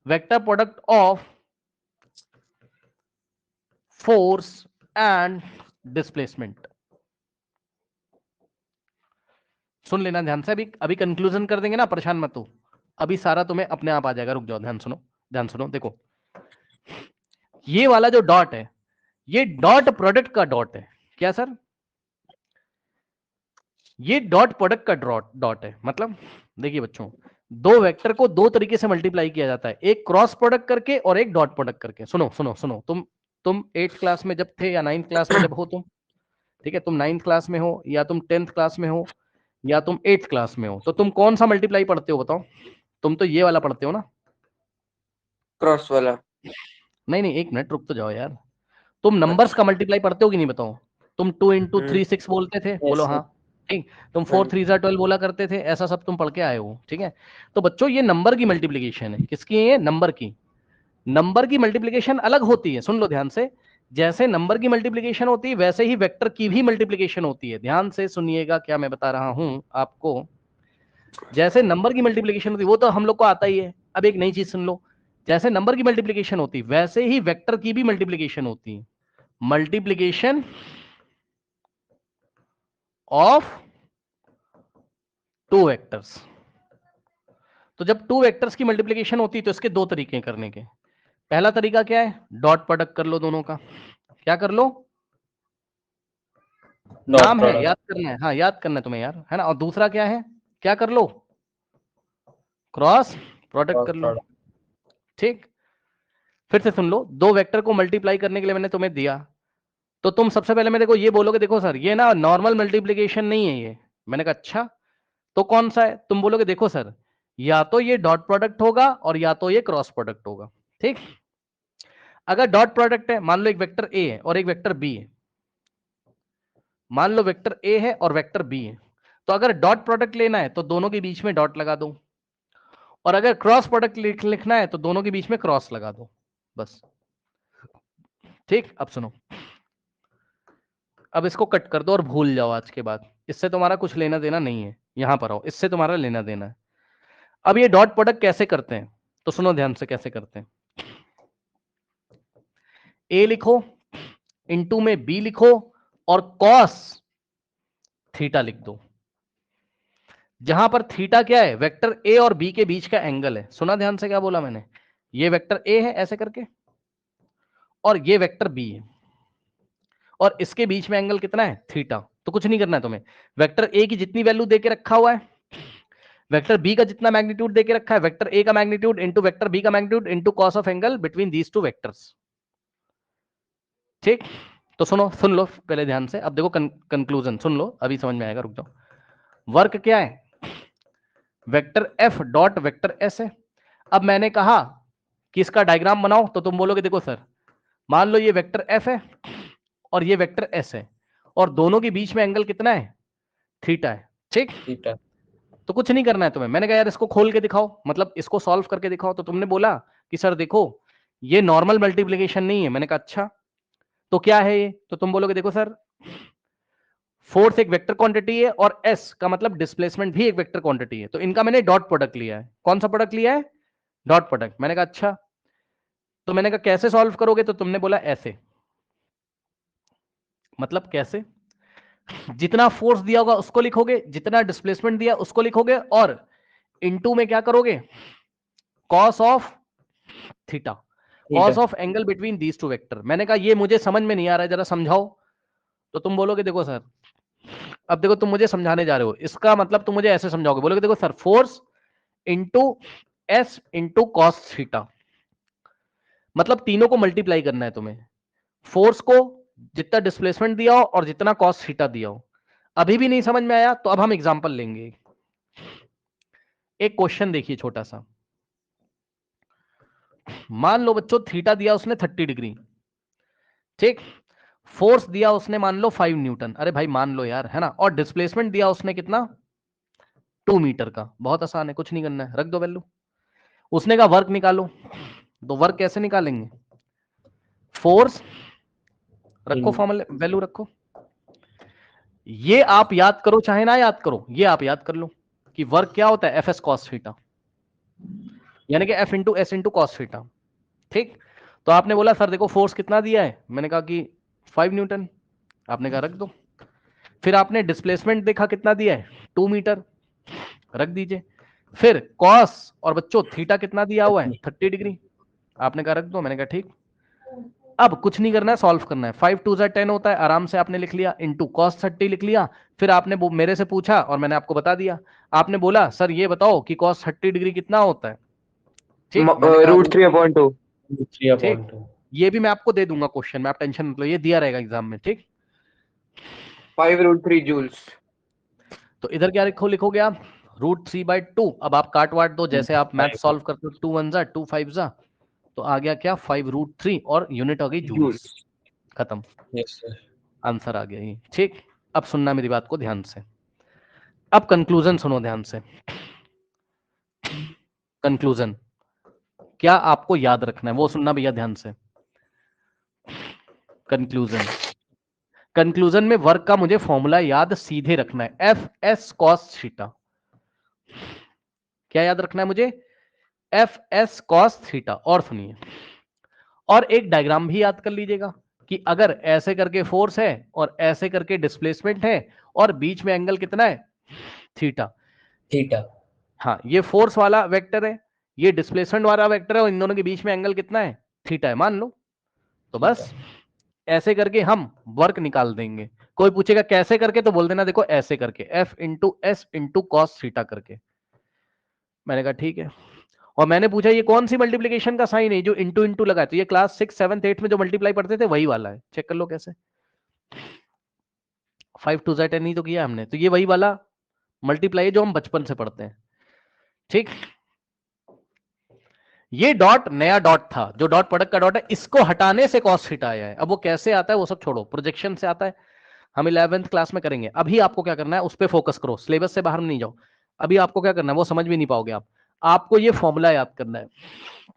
vector product of force and displacement. सुन लेना ध्यान से, अभी अभी कंक्लूजन कर देंगे ना, परेशान मत हो, अभी सारा तुम्हें अपने आप आ जाएगा। रुक जाओ, ध्यान सुनो, ध्यान सुनो। देखो ये वाला जो डॉट है, ये डॉट प्रोडक्ट का डॉट है। क्या सर? ये डॉट प्रोडक्ट का डॉट है। मतलब देखिए बच्चों, दो वेक्टर को दो तरीके से मल्टीप्लाई किया जाता है, एक क्रॉस प्रोडक्ट करके और एक डॉट प्रोडक्ट करके। सुनो सुनो सुनो, तुम 8th क्लास में जब थे या 9th क्लास में जब हो तुम, ठीक है, तुम 9th क्लास में हो या तुम 10th क्लास में हो या तुम 8th क्लास में हो, तो तुम कौन सा मल्टीप्लाई पढ़ते हो बताओ? तुम तो ये वाला पढ़ते हो ना, क्रॉस वाला। नहीं नहीं, एक मिनट रुक तो जाओ यार। तुम नंबर्स का मल्टीप्लाई पढ़ते हो कि नहीं बताओ? तुम 2 इंटू 3 6 बोलते थे, बोलो Yes, हाँ। ठीक, तुम हाँ 4 3 12 बोला करते थे, ऐसा सब तुम पढ़ के आए हो, ठीक है। तो बच्चों ये नंबर की मल्टीप्लीकेशन है। किसकी है ये? नंबर की। नंबर की मल्टीप्लीकेशन अलग होती है, सुन लो ध्यान से। जैसे नंबर की मल्टीप्लीकेशन होती है वैसे ही वेक्टर की भी मल्टीप्लीकेशन होती है। ध्यान से सुनिएगा क्या मैं बता रहा हूं आपको। जैसे नंबर की मल्टीप्लीकेशन होती है, वो तो हम लोग को आता ही है। अब एक नई चीज सुन लो, जैसे नंबर की मल्टीप्लीकेशन होती है वैसे ही वेक्टर की भी मल्टीप्लीकेशन होती है। Multiplication of two vectors. तो जब टू वेक्टर्स की मल्टीप्लीकेशन होती है तो इसके दो तरीके करने के। पहला तरीका क्या है? डॉट प्रोडक्ट कर लो दोनों का। क्या कर लो? dot नाम है, product. याद करना है, हाँ याद करना है तुम्हें यार, है ना। और दूसरा क्या है? क्या कर लो? क्रॉस प्रोडक्ट Dot कर लो। product. ठीक, फिर से सुन लो, दो वेक्टर को मल्टीप्लाई करने के लिए मैंने तुम्हें दिया, तो तुम सबसे पहले मेरे को ये बोलोगे, देखो सर ये ना नॉर्मल मल्टीप्लीकेशन नहीं है ये। मैंने कहा अच्छा, तो कौन सा है? तुम बोलोगे देखो सर, या तो ये डॉट प्रोडक्ट होगा और या तो ये क्रॉस प्रोडक्ट होगा। ठीक, अगर डॉट प्रोडक्ट है, मान लो एक वेक्टर ए है और एक वेक्टर बी है, मान लो वेक्टर ए है और वेक्टर बी है, तो अगर डॉट प्रोडक्ट लेना है तो दोनों के बीच में डॉट लगा दो, और अगर क्रॉस प्रोडक्ट लिखना है तो दोनों के बीच में क्रॉस लगा दो, बस। ठीक, अब सुनो, अब इसको कट कर दो और भूल जाओ आज के बाद, इससे तुम्हारा कुछ लेना देना नहीं है। यहां पर आओ, इससे तुम्हारा लेना देना है। अब ये डॉट प्रोडक्ट कैसे करते हैं, तो सुनो ध्यान से कैसे करते हैं। ए लिखो, इनटू में बी लिखो, और कॉस थीटा लिख दो। जहां पर थीटा क्या है? वेक्टर ए और बी के बीच का एंगल है। सुना ध्यान से क्या बोला मैंने? ये वेक्टर ए है ऐसे करके, और ये वेक्टर बी है, और इसके बीच में एंगल कितना है? थीटा। तो कुछ नहीं करना है तुम्हें, वेक्टर ए की जितनी वैल्यू देके रखा हुआ है, वेक्टर बी का जितना मैग्नीट्यूड देके रखा है, वेक्टर ए का मैग्नीट्यूड इंटू वेक्टर बी का magnitude into cos of angle between these two vectors. ठीक, तो सुनो, सुन लो पहले ध्यान से, अब देखो कंक्लूजन सुन लो, अभी समझ में आएगा, रुक जाओ। वर्क क्या है? Vector F dot vector S है। अब मैंने कहा कि इसका डायग्राम बनाओ, तो तुम बोलोगे देखो सर, मान लो ये वेक्टर एफ है और ये वेक्टर एस है, और दोनों के बीच में एंगल कितना है? थीटा है। ठीक, Theta. तो कुछ नहीं करना है तुम्हें। मैंने कहा यार इसको खोल के दिखाओ, मतलब इसको सॉल्व करके दिखाओ, तो तुमने बोला कि सर देखो ये नॉर्मल मल्टीप्लिकेशन नहीं है। मैंने कहा अच्छा, तो क्या है ये? तो तुम बोलोगे देखो सर, फोर्स एक वेक्टर क्वांटिटी है और एस का मतलब डिस्प्लेसमेंट भी एक वेक्टर क्वांटिटी है, तो इनका मैंने डॉट प्रोडक्ट लिया है। कौन सा प्रोडक्ट लिया है? Dot product. मैंने कहा अच्छा, तो मैंने कहा कैसे सॉल्व करोगे? तो तुमने बोला ऐसे। मतलब कैसे? जितना फोर्स दिया होगा उसको लिखोगे, जितना डिस्प्लेसमेंट दिया उसको लिखोगे, और इनटू में क्या करोगे? Cos of theta, cos Theta. Of angle between these two vector. मैंने कहा ये मुझे समझ में नहीं आ रहा है, जरा समझाओ। तो तुम बोलोगे देखो सर, अब देखो तुम मुझे समझाने जा रहे हो, इसका मतलब तुम मुझे ऐसे समझाओगे, बोलोगे देखो sir, force into S into cos theta, मतलब तीनों को मल्टीप्लाई करना है तुम्हें, फोर्स को, जितना डिस्प्लेसमेंट दिया हो और जितना कॉस थीटा दिया हो। अभी भी नहीं समझ में आया तो अब हम एग्जांपल लेंगे। एक क्वेश्चन देखिए छोटा सा, मान लो बच्चों थीटा दिया उसने 30 डिग्री, ठीक, फोर्स दिया उसने मान लो 5 न्यूटन, अरे भाई मान लो यार, है ना, और डिस्प्लेसमेंट दिया उसने कितना? 2 मीटर का। बहुत आसान है, कुछ नहीं करना है, रख दो वैल्यू। उसने कहा वर्क निकालो, तो वर्क कैसे निकालेंगे? फोर्स रखो, फॉर्मूले वैल्यू रखो, ये आप याद करो चाहे ना याद करो, ये आप याद कर लो कि वर्क क्या होता है? F S cos theta. यानी कि F into S into cos theta. ठीक, तो आपने बोला सर देखो फोर्स कितना दिया है, मैंने कहा कि 5 न्यूटन, आपने कहा रख दो। फिर आपने डिस्प्लेसमेंट देखा कितना दिया है, 2 मीटर, रख दीजिए। फिर कॉस और बच्चों थीटा कितना दिया हुआ है, 30 डिग्री, आपने कहा रख दो, मैंने कहा ठीक। अब कुछ नहीं करना है, सॉल्व करना है। 5 2 10 होता है, आराम से आपने लिख लिया, इंटू कॉस 30 लिख लिया। फिर आपने मेरे से पूछा और मैंने आपको बता दिया। आपने बोला सर ये बताओ कि कॉस 30 डिग्री कितना होता है। ठीक, मैंने कहा रूट 3/2। ठीक, ये भी मैं आपको दे दूंगा क्वेश्चन में, आप टेंशन मत लो, ये दिया रहेगा एग्जाम में। ठीक, 5√3 जूल्स। तो इधर क्या लिखोगे आप, √3/2। अब आप काट वाट दो, जैसे आप मैथ सॉल्व करते हो, 2 1 जा 2 5 जा, तो आ गया क्या 5√3 और यूनिट हो गई जूल्स। खत्म, यस सर। आंसर आ गया ये। ठीक, अब सुनना मेरी बात को ध्यान से, अब कंक्लूजन सुनो ध्यान से। कंक्लूजन क्या आपको याद रखना है वो सुनना भैया ध्यान से। कंक्लूजन में वर्क का मुझे फॉर्मूला याद सीधे रखना है, एफ एस कॉस थीटा। क्या याद रखना है मुझे, एफ एस कॉस थीटा। और सुनिए, और एक डायग्राम भी याद कर लीजिएगा कि अगर ऐसे करके फोर्स है और ऐसे करके डिस्प्लेसमेंट है और बीच में एंगल कितना है, थीटा। थीटा। हाँ, ये फोर्स वाला वेक्टर है, ये डिस्प्लेसमेंट वाला वेक्टर है, और इन दोनों के बीच में एंगल कितना है, थीटा है, मान लो। तो बस ऐसे करके हम वर्क निकाल देंगे। कोई पूछेगा कैसे करके, तो बोल देना देखो ऐसे करके, F into S into cos theta करके। मैंने कहा ठीक है। और मैंने पूछा ये कौन सी मल्टीप्लीकेशन का साइन है जो इंटू इंटू लगा है, तो ये क्लास 6 7 8 में जो मल्टीप्लाई पढ़ते थे वही वाला है, चेक कर लो कैसे। 5 2 10 नहीं तो किया हमने, तो ये वही वाला मल्टीप्लाई है जो हम बचपन से पढ़ते हैं। ठीक, ये डॉट नया डॉट था, जो डॉट प्रोडक्ट का डॉट है, इसको हटाने से कॉस थीटा आया है। अब वो कैसे आता है वो सब छोड़ो, प्रोजेक्शन से आता है, हम 11th क्लास में करेंगे। अभी आपको क्या करना है उस पर फोकस करो, सिलेबस से बाहर नहीं जाओ। अभी आपको क्या करना है वो समझ भी नहीं पाओगे आप। आपको ये फॉर्मूला याद करना है।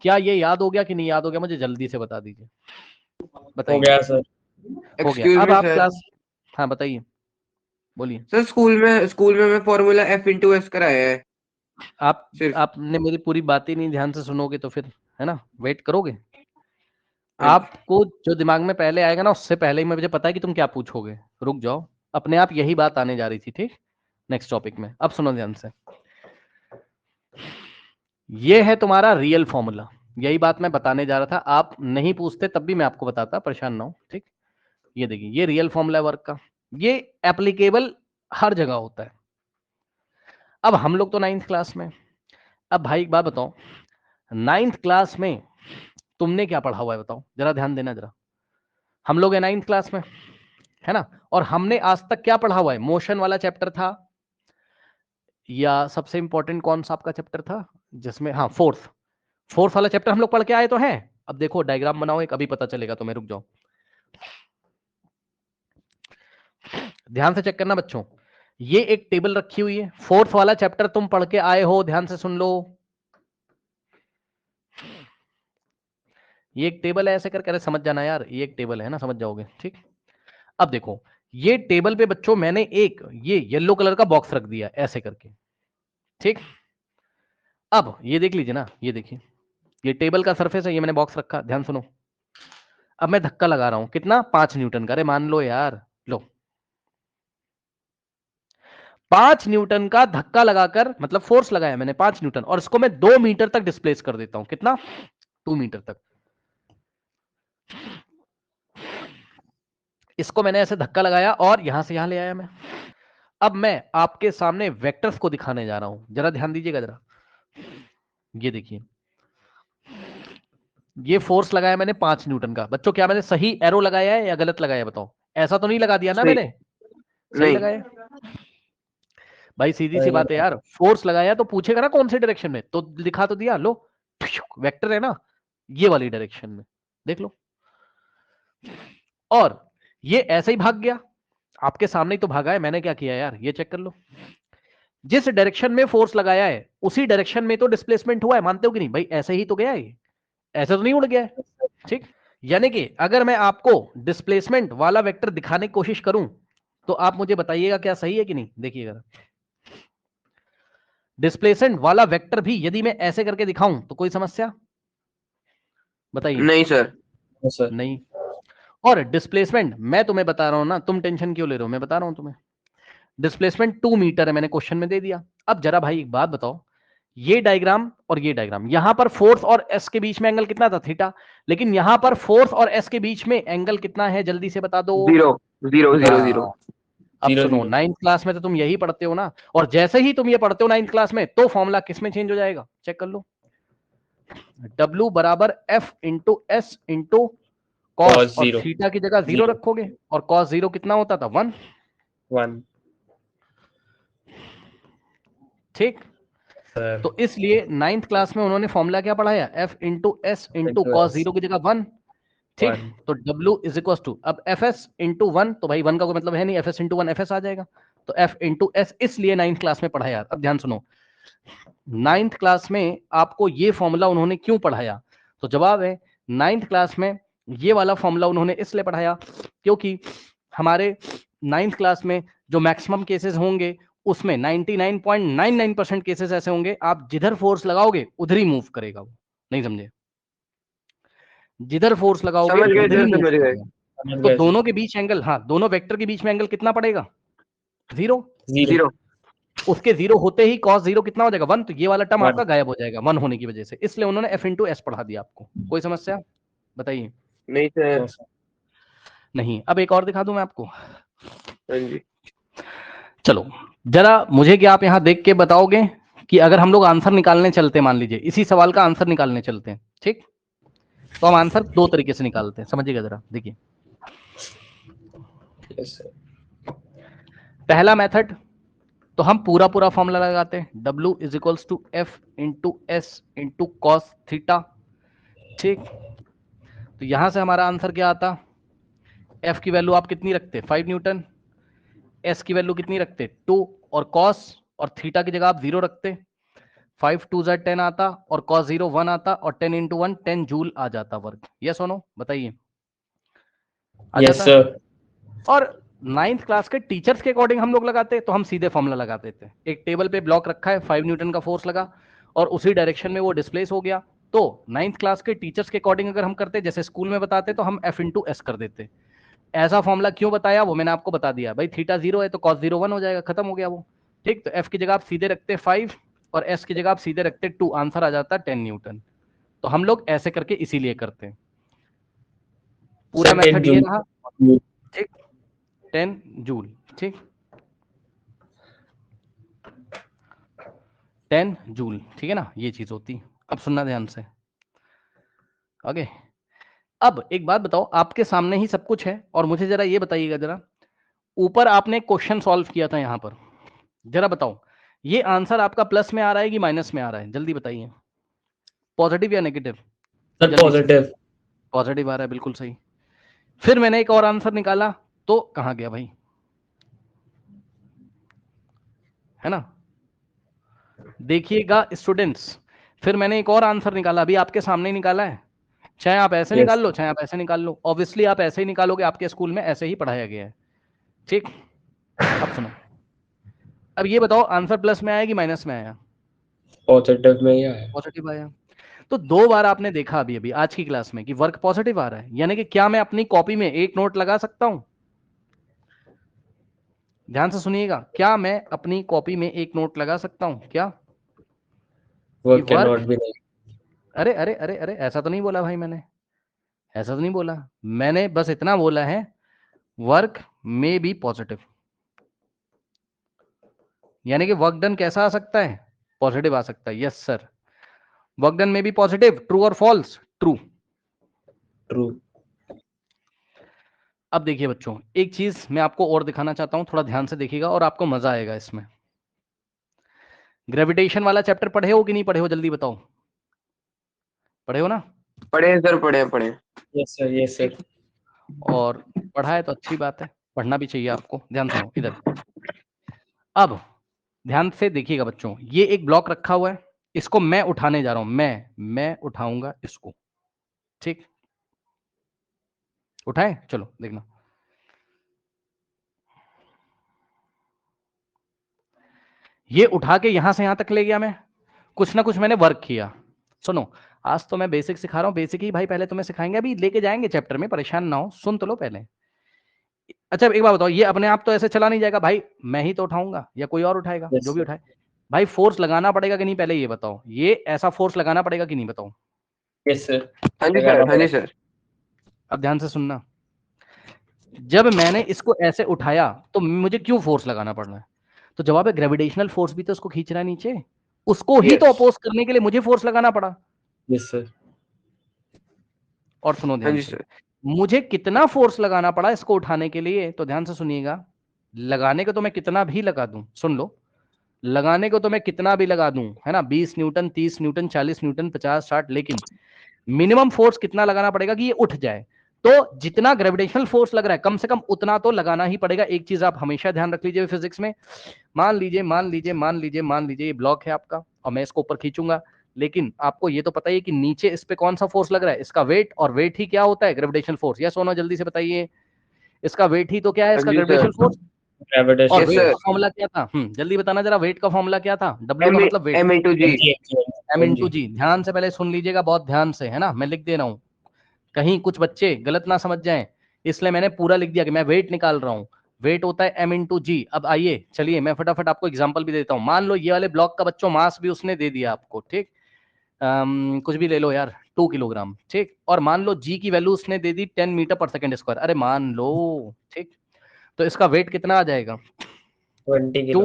क्या ये याद हो गया कि नहीं याद हो गया, मुझे जल्दी से बता दीजिए, हो बताइए। गया सर। हो गया। एक्सक्यूज अब मी आप सर। क्लास, हाँ बताइए, बोलिए। सर स्कूल में मैं फॉर्मूला F/S कराया है आप सिर्फ। आपने मेरी पूरी बात ही नहीं ध्यान से सुनोगे तो फिर, है ना, वेट करोगे। हाँ जी। आपको जो दिमाग में पहले आएगा ना, उससे पहले ही मुझे पता है कि तुम क्या पूछोगे। रुक जाओ, अपने आप यही बात आने जा रही थी। ठीक, नेक्स्ट टॉपिक में। अब सुनो ध्यान से, ये है तुम्हारा रियल फॉर्मूला, यही बात मैं बताने जा रहा था। आप नहीं पूछते तब भी मैं आपको बताता, परेशान ना हो। ठीक, ये देखिए, ये रियल फॉर्मूला वर्क का, ये एप्लीकेबल हर जगह होता है। अब हम लोग तो 9th क्लास में, अब भाई एक बात बताओ, 9th क्लास में तुमने क्या पढ़ा हुआ है बताओ, जरा ध्यान देना जरा। हम लोग है 9th क्लास में, है ना, और हमने आज तक क्या पढ़ा हुआ है, मोशन वाला चैप्टर था, या सबसे इंपॉर्टेंट कौन सा आपका चैप्टर था जिसमें, हाँ फोर्थ वाला चैप्टर हम लोग पढ़ के आए तो हैं। अब देखो डायग्राम बनाओ एक, अभी पता चलेगा तुम्हें, रुक जाओ, ध्यान से चेक करना बच्चों। ये एक टेबल रखी हुई है, फोर्थ वाला चैप्टर तुम पढ़ के आए हो, ध्यान से सुन लो। ये एक टेबल है, ऐसे करके, अरे समझ जाना यार, ये एक टेबल है ना, समझ जाओगे। ठीक, अब देखो, ये टेबल पे बच्चों मैंने एक ये येलो कलर का बॉक्स रख दिया ऐसे करके। ठीक, अब ये देख लीजिए ना, ये देखिए, ये टेबल का सरफेस है, ये मैंने बॉक्स रखा, ध्यान सुनो। अब मैं धक्का लगा रहा हूं, कितना, 5 न्यूटन का। अरे मान लो यार, लो 5 न्यूटन का धक्का लगाकर, मतलब फोर्स लगाया मैंने 5 न्यूटन, और इसको मैं 2 मीटर तक डिस्प्लेस कर देता हूं, कितना, 2 मीटर तक। इसको मैंने ऐसे धक्का लगाया और यहां से यहां ले आया मैं। अब मैं आपके सामने वेक्टर्स को दिखाने जा रहा हूं, जरा ध्यान दीजिएगा जरा। ये देखिए, ये फोर्स लगाया मैंने 5 न्यूटन का। बच्चों क्या मैंने सही एरो लगाया है या गलत लगाया बताओ, ऐसा तो नहीं लगा दिया ना सही मैंने, सही नहीं। लगाया भाई, सीधी सी बात है यार, फोर्स लगाया तो पूछेगा ना कौन से डायरेक्शन में, तो दिखा तो दिया, लो वेक्टर है ना, ये वाली डायरेक्शन में, देख लो। और ये ऐसे ही भाग गया, आपके सामने ही तो भागा है, मैंने क्या किया यार, ये चेक कर लो। जिस डायरेक्शन में फोर्स लगाया है उसी डायरेक्शन में तो डिस्प्लेसमेंट हुआ है, मानते हो कि नहीं भाई, ऐसे ही तो गया है, ऐसे तो नहीं उड़ गया है। ठीक, यानी कि अगर मैं आपको डिस्प्लेसमेंट वाला वेक्टर दिखाने की कोशिश करूं तो आप मुझे बताइएगा क्या सही है कि नहीं। देखिएगा, डिस्प्लेसमेंट वाला वेक्टर भी यदि मैं ऐसे करके दिखाऊं तो कोई समस्या बताइए? नहीं सर। सर नहीं। और डिस्प्लेसमेंट मैं तुम्हें बता रहा हूं ना, तुम टेंशन क्यों ले रहे हो, मैं बता रहा हूं तुम्हें। डिस्प्लेसमेंट 2 मीटर है, मैंने क्वेश्चन में दे दिया। अब जरा भाई एक बात बताओ, ये डायग्राम और ये डायग्राम, यहां पर फोर्स और एस के बीच में एंगल कितना था? थीटा। लेकिन यहां पर फोर्स और एस के बीच में एंगल कितना है, जल्दी से बता दो। 0 0 0 0। हाँ, अब 0 सुनो, 0 नाइन्थ क्लास में तो तुम यही पढ़ते हो ना, और जैसे ही तुम ये पढ़ते हो नाइन्थ क्लास में, तो फॉर्मूला किस में चेंज हो जाएगा, चेक कर लो। W बराबर F into S into cos, cos और 0 थीटा की जगह 0 0 रखोगे, और कॉस 0 कितना होता था? 1। 1 ठीक। सर तो इसलिए नाइन्थ क्लास में उन्होंने फॉर्मूला क्या पढ़ाया? F into S into into cos S 0 की जगह 1। ठीक। 1 तो W इज इक्वल टू, अब एफ एस इंटू 1, तो भाई 1 का कोई मतलब है नहीं, F S into 1 F S आ जाएगा। तो F इंटू एस, इसलिए नाइन्थ क्लास में पढ़ाया। अब ध्यान सुनो, नाइन्थ क्लास में आपको ये फॉर्मूला उन्होंने क्यों पढ़ाया? तो जवाब है, नाइन्थ क्लास में ये वाला फॉर्मूला उन्होंने इसलिए पढ़ाया क्योंकि हमारे नाइन्थ क्लास में जो मैक्सिमम केसेस होंगे, उसमें 99.99% केसेस ऐसे होंगे, आप जिधर फोर्स लगाओगे उधर ही मूव करेगा वो। नहीं समझे? जिधर फोर्स लगाओगे समझ गए उधर ही सर, मूव समझ गए। करेगा। समझ तो गए सर दोनों के बीच एंगल, हाँ, दोनों वेक्टर के बीच में एंगल कितना पड़ेगा? 0। 0 0। उसके 0 होते ही cos 0 कितना हो जाएगा? 1। तो ये वाला टर्म 1 आपका गायब हो जाएगा 1 होने की वजह से, इसलिए उन्होंने F इंटू एस पढ़ा दिया आपको। कोई समस्या बताइए? नहीं सर। नो सर नहीं। अब एक और दिखा दूं मैं आपको, हाँ जी। चलो जरा मुझे क्या आप यहां देख के बताओगे कि अगर हम लोग आंसर निकालने चलते, मान लीजिए इसी सवाल का आंसर निकालने चलते हैं, ठीक? तो हम आंसर दो तरीके से निकालते हैं, समझिएगा जरा, देखिए। यस सर पहला मेथड, तो हम पूरा पूरा फॉर्मूला लगाते हैं, W is equals to F into S into cos theta. ठीक। तो यहां से हमारा आंसर क्या आता? एफ की वैल्यू आप कितनी रखते? 5 न्यूटन। एस की वैल्यू कितनी रखते? 2। और कॉस और थीटा की जगह आप 0 रखते। 5 2 जा 10 आता, और cos 0 1 आता, और 10 इंटू 1 10 जूल आ जाता वर्ग। यस और नो बताइए? आ यस जाता। सर और नाइन्थ क्लास के टीचर्स के अकॉर्डिंग हम लोग लगाते, तो हम सीधे फॉर्मूला लगा देते। एक टेबल पे ब्लॉक रखा है, 5 न्यूटन का फोर्स लगा, और उसी डायरेक्शन में वो डिस्प्लेस हो गया। तो नाइन्थ क्लास के टीचर्स के अकॉर्डिंग अगर हम करते, जैसे स्कूल में बताते, तो हम F इंटू एस कर देते। ऐसा फॉर्मूला क्यों बताया वो मैंने आपको बता दिया। भाई थीटा 0 है तो cos 0 1 हो जाएगा, खत्म हो गया वो। ठीक। तो F की जगह आप सीधे रखते 5, और S की जगह आप सीधे रखते 2, आंसर आ जाता 10 न्यूटन। तो हम लोग ऐसे करके इसीलिए करते हैं। पूरा सर 10 मेथड ये जूल रहा। ठीक। 10 जूल। ठीक। 10 जूल, ठीक है ना, ये चीज होती। अब सुनना ध्यान से आगे। अब एक बात बताओ, आपके सामने ही सब कुछ है, और मुझे जरा ये बताइएगा, जरा ऊपर आपने क्वेश्चन सॉल्व किया था यहां पर, जरा बताओ ये आंसर आपका प्लस में आ रहा है कि माइनस में आ रहा है? जल्दी बताइए, पॉजिटिव या नेगेटिव? सर जल्दी से। पॉजिटिव पॉजिटिव आ रहा है, बिल्कुल सही। फिर मैंने एक और आंसर निकाला, तो कहां गया भाई? है ना? देखिएगा स्टूडेंट्स, फिर मैंने एक और आंसर निकाला, अभी आपके सामने ही निकाला है। चाहे आप ऐसे यस निकाल लो, चाहे आप ऐसे निकाल लो, ऑब्वियसली आप ऐसे ही निकालोगे, आपके स्कूल में ऐसे ही पढ़ाया गया है। ठीक। अब सुनो, अब ये बताओ आंसर प्लस में आया कि माइनस में आया? पॉजिटिव में ही आया पॉजिटिव आया। तो 2 बार आपने देखा अभी अभी आज की क्लास में कि वर्क पॉजिटिव आ रहा है, यानी कि क्या मैं अपनी कॉपी में एक नोट लगा सकता हूं? ध्यान से सुनिएगा, क्या मैं अपनी कॉपी में एक नोट लगा सकता हूं क्या? कि work can work, not be नहीं अरे अरे अरे अरे, ऐसा तो नहीं बोला भाई मैंने, ऐसा तो नहीं बोला। मैंने बस इतना बोला है, वर्क में बी पॉजिटिव, यानी कि वर्क डन कैसा आ सकता है? पॉजिटिव आ सकता है। यस सर, वर्क डन में बी पॉजिटिव। ट्रू और फॉल्स? ट्रू। ट्रू अब देखिए बच्चों, एक चीज मैं आपको और दिखाना चाहता हूं, थोड़ा ध्यान से देखिएगा और आपको मजा आएगा इसमें। ग्रेविटेशन वाला चैप्टर पढ़े हो कि नहीं पढ़े हो, जल्दी बताओ। पढ़े हो ना? पढ़े हैं सर, पढ़े हैं, पढ़े हैं। यस सर यस सर ठीक। और पढ़ा है तो अच्छी बात है, पढ़ना भी चाहिए आपको। ध्यान सुनो इधर। अब ध्यान से देखिएगा बच्चों, ये एक ब्लॉक रखा हुआ है, इसको मैं उठाने जा रहा हूं, मैं उठाऊंगा इसको। ठीक। उठाए, चलो देखना। ये उठा के यहां से यहां तक ले गया, मैं कुछ ना कुछ मैंने वर्क किया। सुनो, आज तो मैं बेसिक सिखा रहा हूँ, बेसिक ही भाई पहले तुम्हें सिखाएंगे, अभी लेके जाएंगे चैप्टर में, परेशान ना हो, सुन तो लो पहले। अच्छा एक बात बताओ, ये अपने आप तो ऐसे चला नहीं जाएगा भाई, मैं ही तो उठाऊंगा या कोई और उठाएगा, Yes, जो भी sir. उठाए। भाई फोर्स लगाना पड़ेगा कि नहीं, पहले ये बताओ, ये ऐसा फोर्स लगाना पड़ेगा कि नहीं, बताओ। Yes, sir. हाँ जी लगाना सर, हाँ जी पड़ेगा। सर। अब ध्यान से सुनना, जब मैंने इसको ऐसे उठाया तो मुझे क्यों फोर्स लगाना पड़ रहा है? तो जवाब है ग्रेविटेशनल फोर्स भी तो उसको खींच रहा है नीचे, उसको ही तो Yes. अपोज करने के लिए मुझे फोर्स लगाना पड़ा। Yes, sir. और सुनो हाँ ध्यान जी से, सर। मुझे कितना फोर्स लगाना पड़ा इसको उठाने के लिए, तो ध्यान से सुनिएगा। लगाने को तो मैं कितना भी लगा दूं, सुन लो, लगाने को तो मैं कितना भी लगा दूं, है ना, 20 न्यूटन, 30 न्यूटन, 40 न्यूटन, 50, 60, लेकिन मिनिमम फोर्स कितना लगाना पड़ेगा कि ये उठ जाए? तो जितना ग्रेविटेशनल फोर्स लग रहा है कम से कम उतना तो लगाना ही पड़ेगा। एक चीज आप हमेशा ध्यान रख लीजिए फिजिक्स में, मान लीजिए ये ब्लॉक है आपका और मैं इसको ऊपर खींचूंगा, लेकिन आपको ये तो पता ही है कि नीचे इस पे कौन सा फोर्स लग रहा है, इसका वेट, और वेट ही क्या होता है, ग्रेविटेशनल फोर्स। यस और नो, जल्दी से बताइए, इसका वेट ही तो क्या है, हाँ इसका जी ग्रेविटेशनल सर। फोर्स। और Gravitation Yes वेट sir। का force. फॉर्मूला क्या था, जल्दी बताना जरा, वेट का फॉर्मूला क्या था? डब्ल्यू का M मतलब weight, M into G। M into G. ध्यान से पहले सुन लीजिएगा, बहुत ध्यान से, है ना, मैं लिख दे रहा हूं, कहीं कुछ बच्चे गलत ना समझ जाएं, इसलिए मैंने पूरा लिख दिया कि मैं वेट निकाल रहा हूं। वेट होता है m इंटू जी। अब आइए चलिए मैं फटाफट आपको एग्जांपल भी देता हूं। मान लो ये वाले ब्लॉक का बच्चों मास भी उसने दे दिया आपको, ठीक, कुछ भी ले लो यार, 2 किलोग्राम, ठीक, और मान लो जी की वैल्यू उसने दे दी 10 मीटर पर सेकंड स्क्वायर, अरे मान लो, ठीक, तो इसका वेट कितना आ जाएगा? 20 टू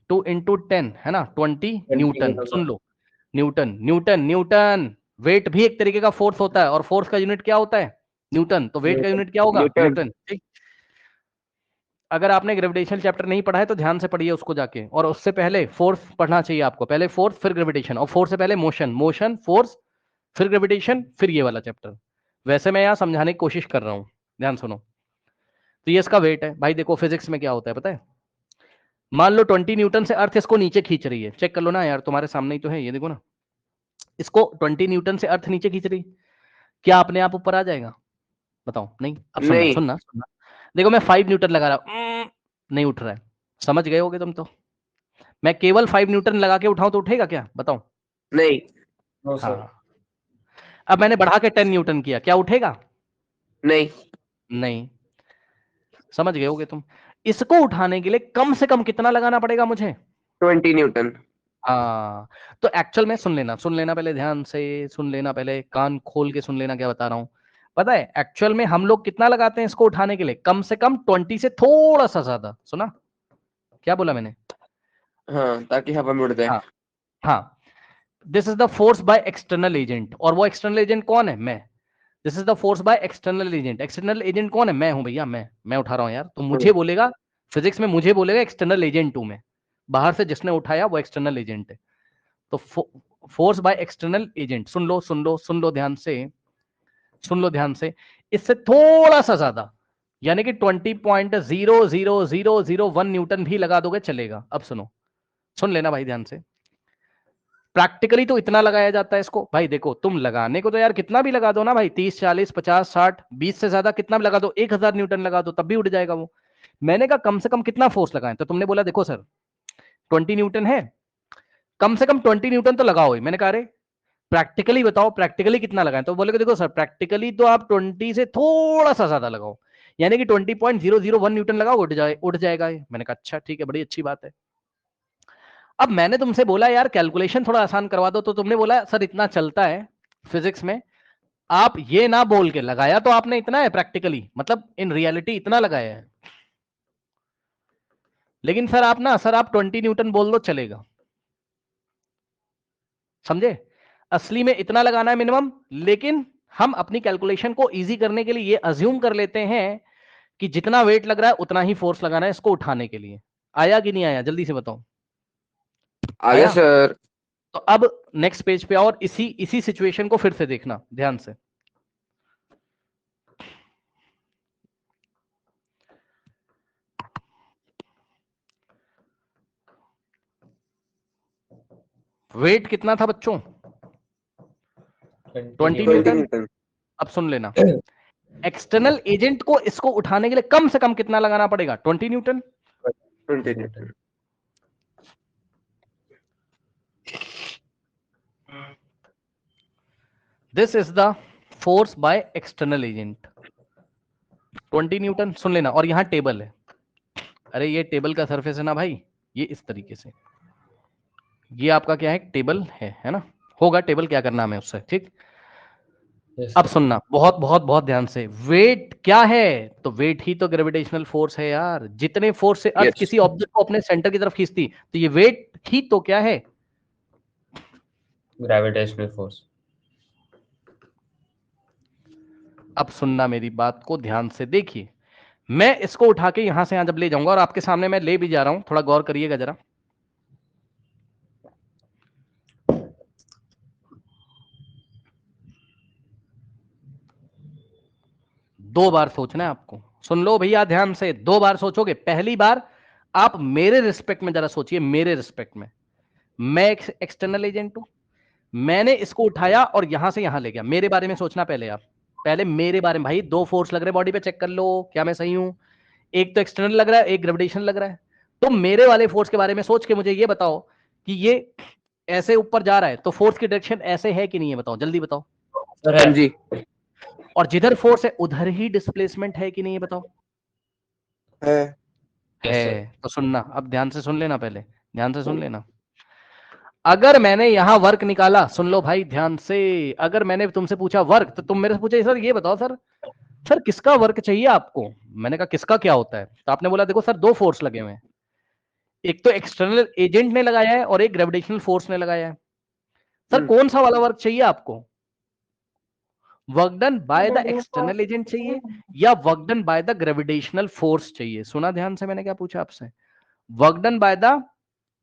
kilo. इंटू 10, है ना, 20 20 न्यूटन। सुन kilogram. लो, न्यूटन न्यूटन न्यूटन, वेट भी एक तरीके का फोर्स होता है, और फोर्स का यूनिट क्या होता है? न्यूटन। तो वेट का Newton. यूनिट क्या होगा? न्यूटन। न्यूटन, ठीक। अगर आपने ग्रेविटेशन चैप्टर नहीं पढ़ा है तो ध्यान से पढ़िए उसको जाके, और उससे पहले फोर्स पढ़ना चाहिए आपको, पहले फोर्स फिर ग्रेविटेशन, और फोर्स से पहले मोशन, मोशन फोर्स फिर ग्रेविटेशन फिर ये वाला चैप्टर। वैसे मैं यहाँ समझाने की कोशिश कर रहा हूँ, ध्यान सुनो। तो ये इसका वेट है भाई, देखो फिजिक्स में क्या होता है पता है, मान लो 20 न्यूटन से अर्थ इसको नीचे खींच रही है, चेक कर लो ना यार, तुम्हारे सामने ही तो है, ये देखो ना, इसको 20 न्यूटन से अर्थ नीचे खींच रही, क्या अपने आप ऊपर आ जाएगा? बताओ। नहीं। अब सुनना नहीं। सुनना सुनना, देखो मैं 5 न्यूटन लगा रहा हूं, नहीं उठ रहा है, समझ गए होगे तुम तो। मैं केवल 5 न्यूटन लगा के उठाऊं तो उठेगा क्या, बताओ? नहीं। No, sir. हाँ। अब मैंने बढ़ा के 10 न्यूटन किया, क्या उठेगा? नहीं। नहीं। समझ गए होगे तुम। इसको उठाने के लिए कम से कम कितना लगाना पड़ेगा मुझे? 20 न्यूटन। हाँ। तो एक्चुअल में सुन लेना पहले, ध्यान से सुन लेना पहले, कान खोल के सुन लेना क्या बता रहा हूं। पता है एक्चुअल में हम लोग कितना लगाते हैं इसको उठाने के लिए? कम से कम 20 से थोड़ा सा ज्यादा। सुना क्या बोला मैंने? हाँ, ताकि हवा में उड़ जाए। हाँ हाँ। This is the force by external agent, और वो एक्सटर्नल एजेंट कौन है? मैं। This is the force by external agent, external agent कौन है? मैं हूं भैया, मैं उठा रहा हूं यार, तो मुझे बोलेगा फिजिक्स में, मुझे बोलेगा एक्सटर्नल एजेंट हूं मैं, बाहर से जिसने उठाया वो एक्सटर्नल एजेंट है। तो फोर्स बाय एक्सटर्नल एजेंट, सुन लो सुन लो सुन लो ध्यान से, सुन लो ध्यान से, इससे थोड़ा सा ज्यादा, यानी कि 20.00001 न्यूटन भी लगा दोगे चलेगा। अब सुनो, सुन लेना भाई ध्यान से, प्रैक्टिकली तो इतना लगाया जाता है इसको भाई। देखो तुम लगाने को तो यार कितना भी लगा दो ना भाई, 30, 40, 50, 60, 20 से ज्यादा कितना भी लगा दो, 1000 न्यूटन लगा दो तब भी उड़ जाएगा वो। मैंने कहा कम से कम कितना फोर्स लगाएं, तो तुमने बोला देखो सर 20 न्यूटन है, कम से कम 20 न्यूटन तो लगाओ ही। मैंने कहा अरे प्रैक्टिकली बताओ, प्रैक्टिकली कितना लगाएं? तो बोले देखो सर प्रैक्टिकली तो आप 20 से थोड़ा सा ज्यादा लगाओ, यानी कि 20.001 न्यूटन लगाओ, उठ जाएगा ये। मैंने कहा अच्छा ठीक है, बड़ी अच्छी बात है। अब मैंने तुमसे बोला यार कैलकुलेशन थोड़ा आसान करवा दो, तो तुमने बोला सर इतना चलता है फिजिक्स में, आप ये ना बोल के लगाया तो आपने इतना है प्रैक्टिकली, मतलब इन रियलिटी इतना लगाया है, लेकिन सर आप ना, सर आप 20 न्यूटन बोल दो चलेगा, समझे? असली में इतना लगाना है मिनिमम, लेकिन हम अपनी कैलकुलेशन को इजी करने के लिए ये अज्यूम कर लेते हैं कि जितना वेट लग रहा है उतना ही फोर्स लगाना है इसको उठाने के लिए। आया कि नहीं आया, जल्दी से बताओ। आ गया आया? सर। तो अब नेक्स्ट पेज पे, और इसी इसी सिचुएशन को फिर से देखना ध्यान से। वेट कितना था बच्चों? 20 20 न्यूटन। न्यूटन। अब सुन लेना, एक्सटर्नल एजेंट को इसको उठाने के लिए कम से कम कितना लगाना पड़ेगा? 20 Newton. 20 Newton. Newton. This is the force by external agent 20 Newton. सुन लेना, और यहाँ टेबल है। अरे ये टेबल का सरफेस है ना भाई, ये इस तरीके से, ये आपका क्या है, टेबल है ना, होगा टेबल, क्या करना हमें उससे, ठीक। Yes, अब sir. सुनना बहुत बहुत बहुत ध्यान से, वेट क्या है, तो वेट ही तो ग्रेविटेशनल फोर्स है यार। जितने फोर्स से अर्थ Yes. किसी ऑब्जेक्ट को अपने सेंटर की तरफ खींचती, तो ये वेट ही तो क्या है। Gravitational force. अब सुनना मेरी बात को ध्यान से देखिए, मैं इसको उठा के यहां से यहां जब ले जाऊंगा, और आपके सामने मैं ले भी जा रहा हूं, थोड़ा गौर करिएगा जरा। दो बार सोचना है आपको, सुन लो भैया ध्यान से, दो बार सोचोगे। पहली बार आप मेरे रिस्पेक्ट में जरा सोचिए, मेरे रिस्पेक्ट में, मैं एक्सटर्नल एजेंट हूं, मैंने इसको उठाया और यहां से यहां ले गया। मेरे बारे में सोचना पहले आप, पहले मेरे बारे में। भाई दो फोर्स लग रहे बॉडी पे, चेक कर लो क्या मैं सही हूं। एक तो एक्सटर्नल लग रहा है, एक ग्रेविटेशनल लग रहा है। तो मेरे वाले फोर्स के बारे में सोच के मुझे ये बताओ कि ये ऐसे ऊपर जा रहा है, तो फोर्स की डायरेक्शन ऐसे है कि नहीं है, बताओ जल्दी बताओ। Sir, हाँ है. जी। और जिधर फोर्स है उधर ही डिस्प्लेसमेंट है कि नहीं है, बताओ। है। Yes, sir. है। तो सुनना, अब ध्यान से सुन लेना, पहले ध्यान से सुन लेना। अगर मैंने यहां वर्क निकाला, सुन लो भाई ध्यान से, अगर मैंने तुमसे पूछा वर्क, तो तुम मेरे से पूछे सर ये बताओ सर, सर किसका वर्क चाहिए आपको। मैंने कहा किसका क्या होता है, तो आपने बोला देखो सर दो फोर्स लगे हुए हैं, एक तो एक्सटर्नल एजेंट ने लगाया है और एक ग्रेविटेशनल फोर्स ने लगाया है। सर कौन सा वाला वर्क चाहिए आपको, work done by the external agent चाहिए या work done by the gravitational force चाहिए। सुना ध्यान से मैंने क्या पूछा आपसे, work done by the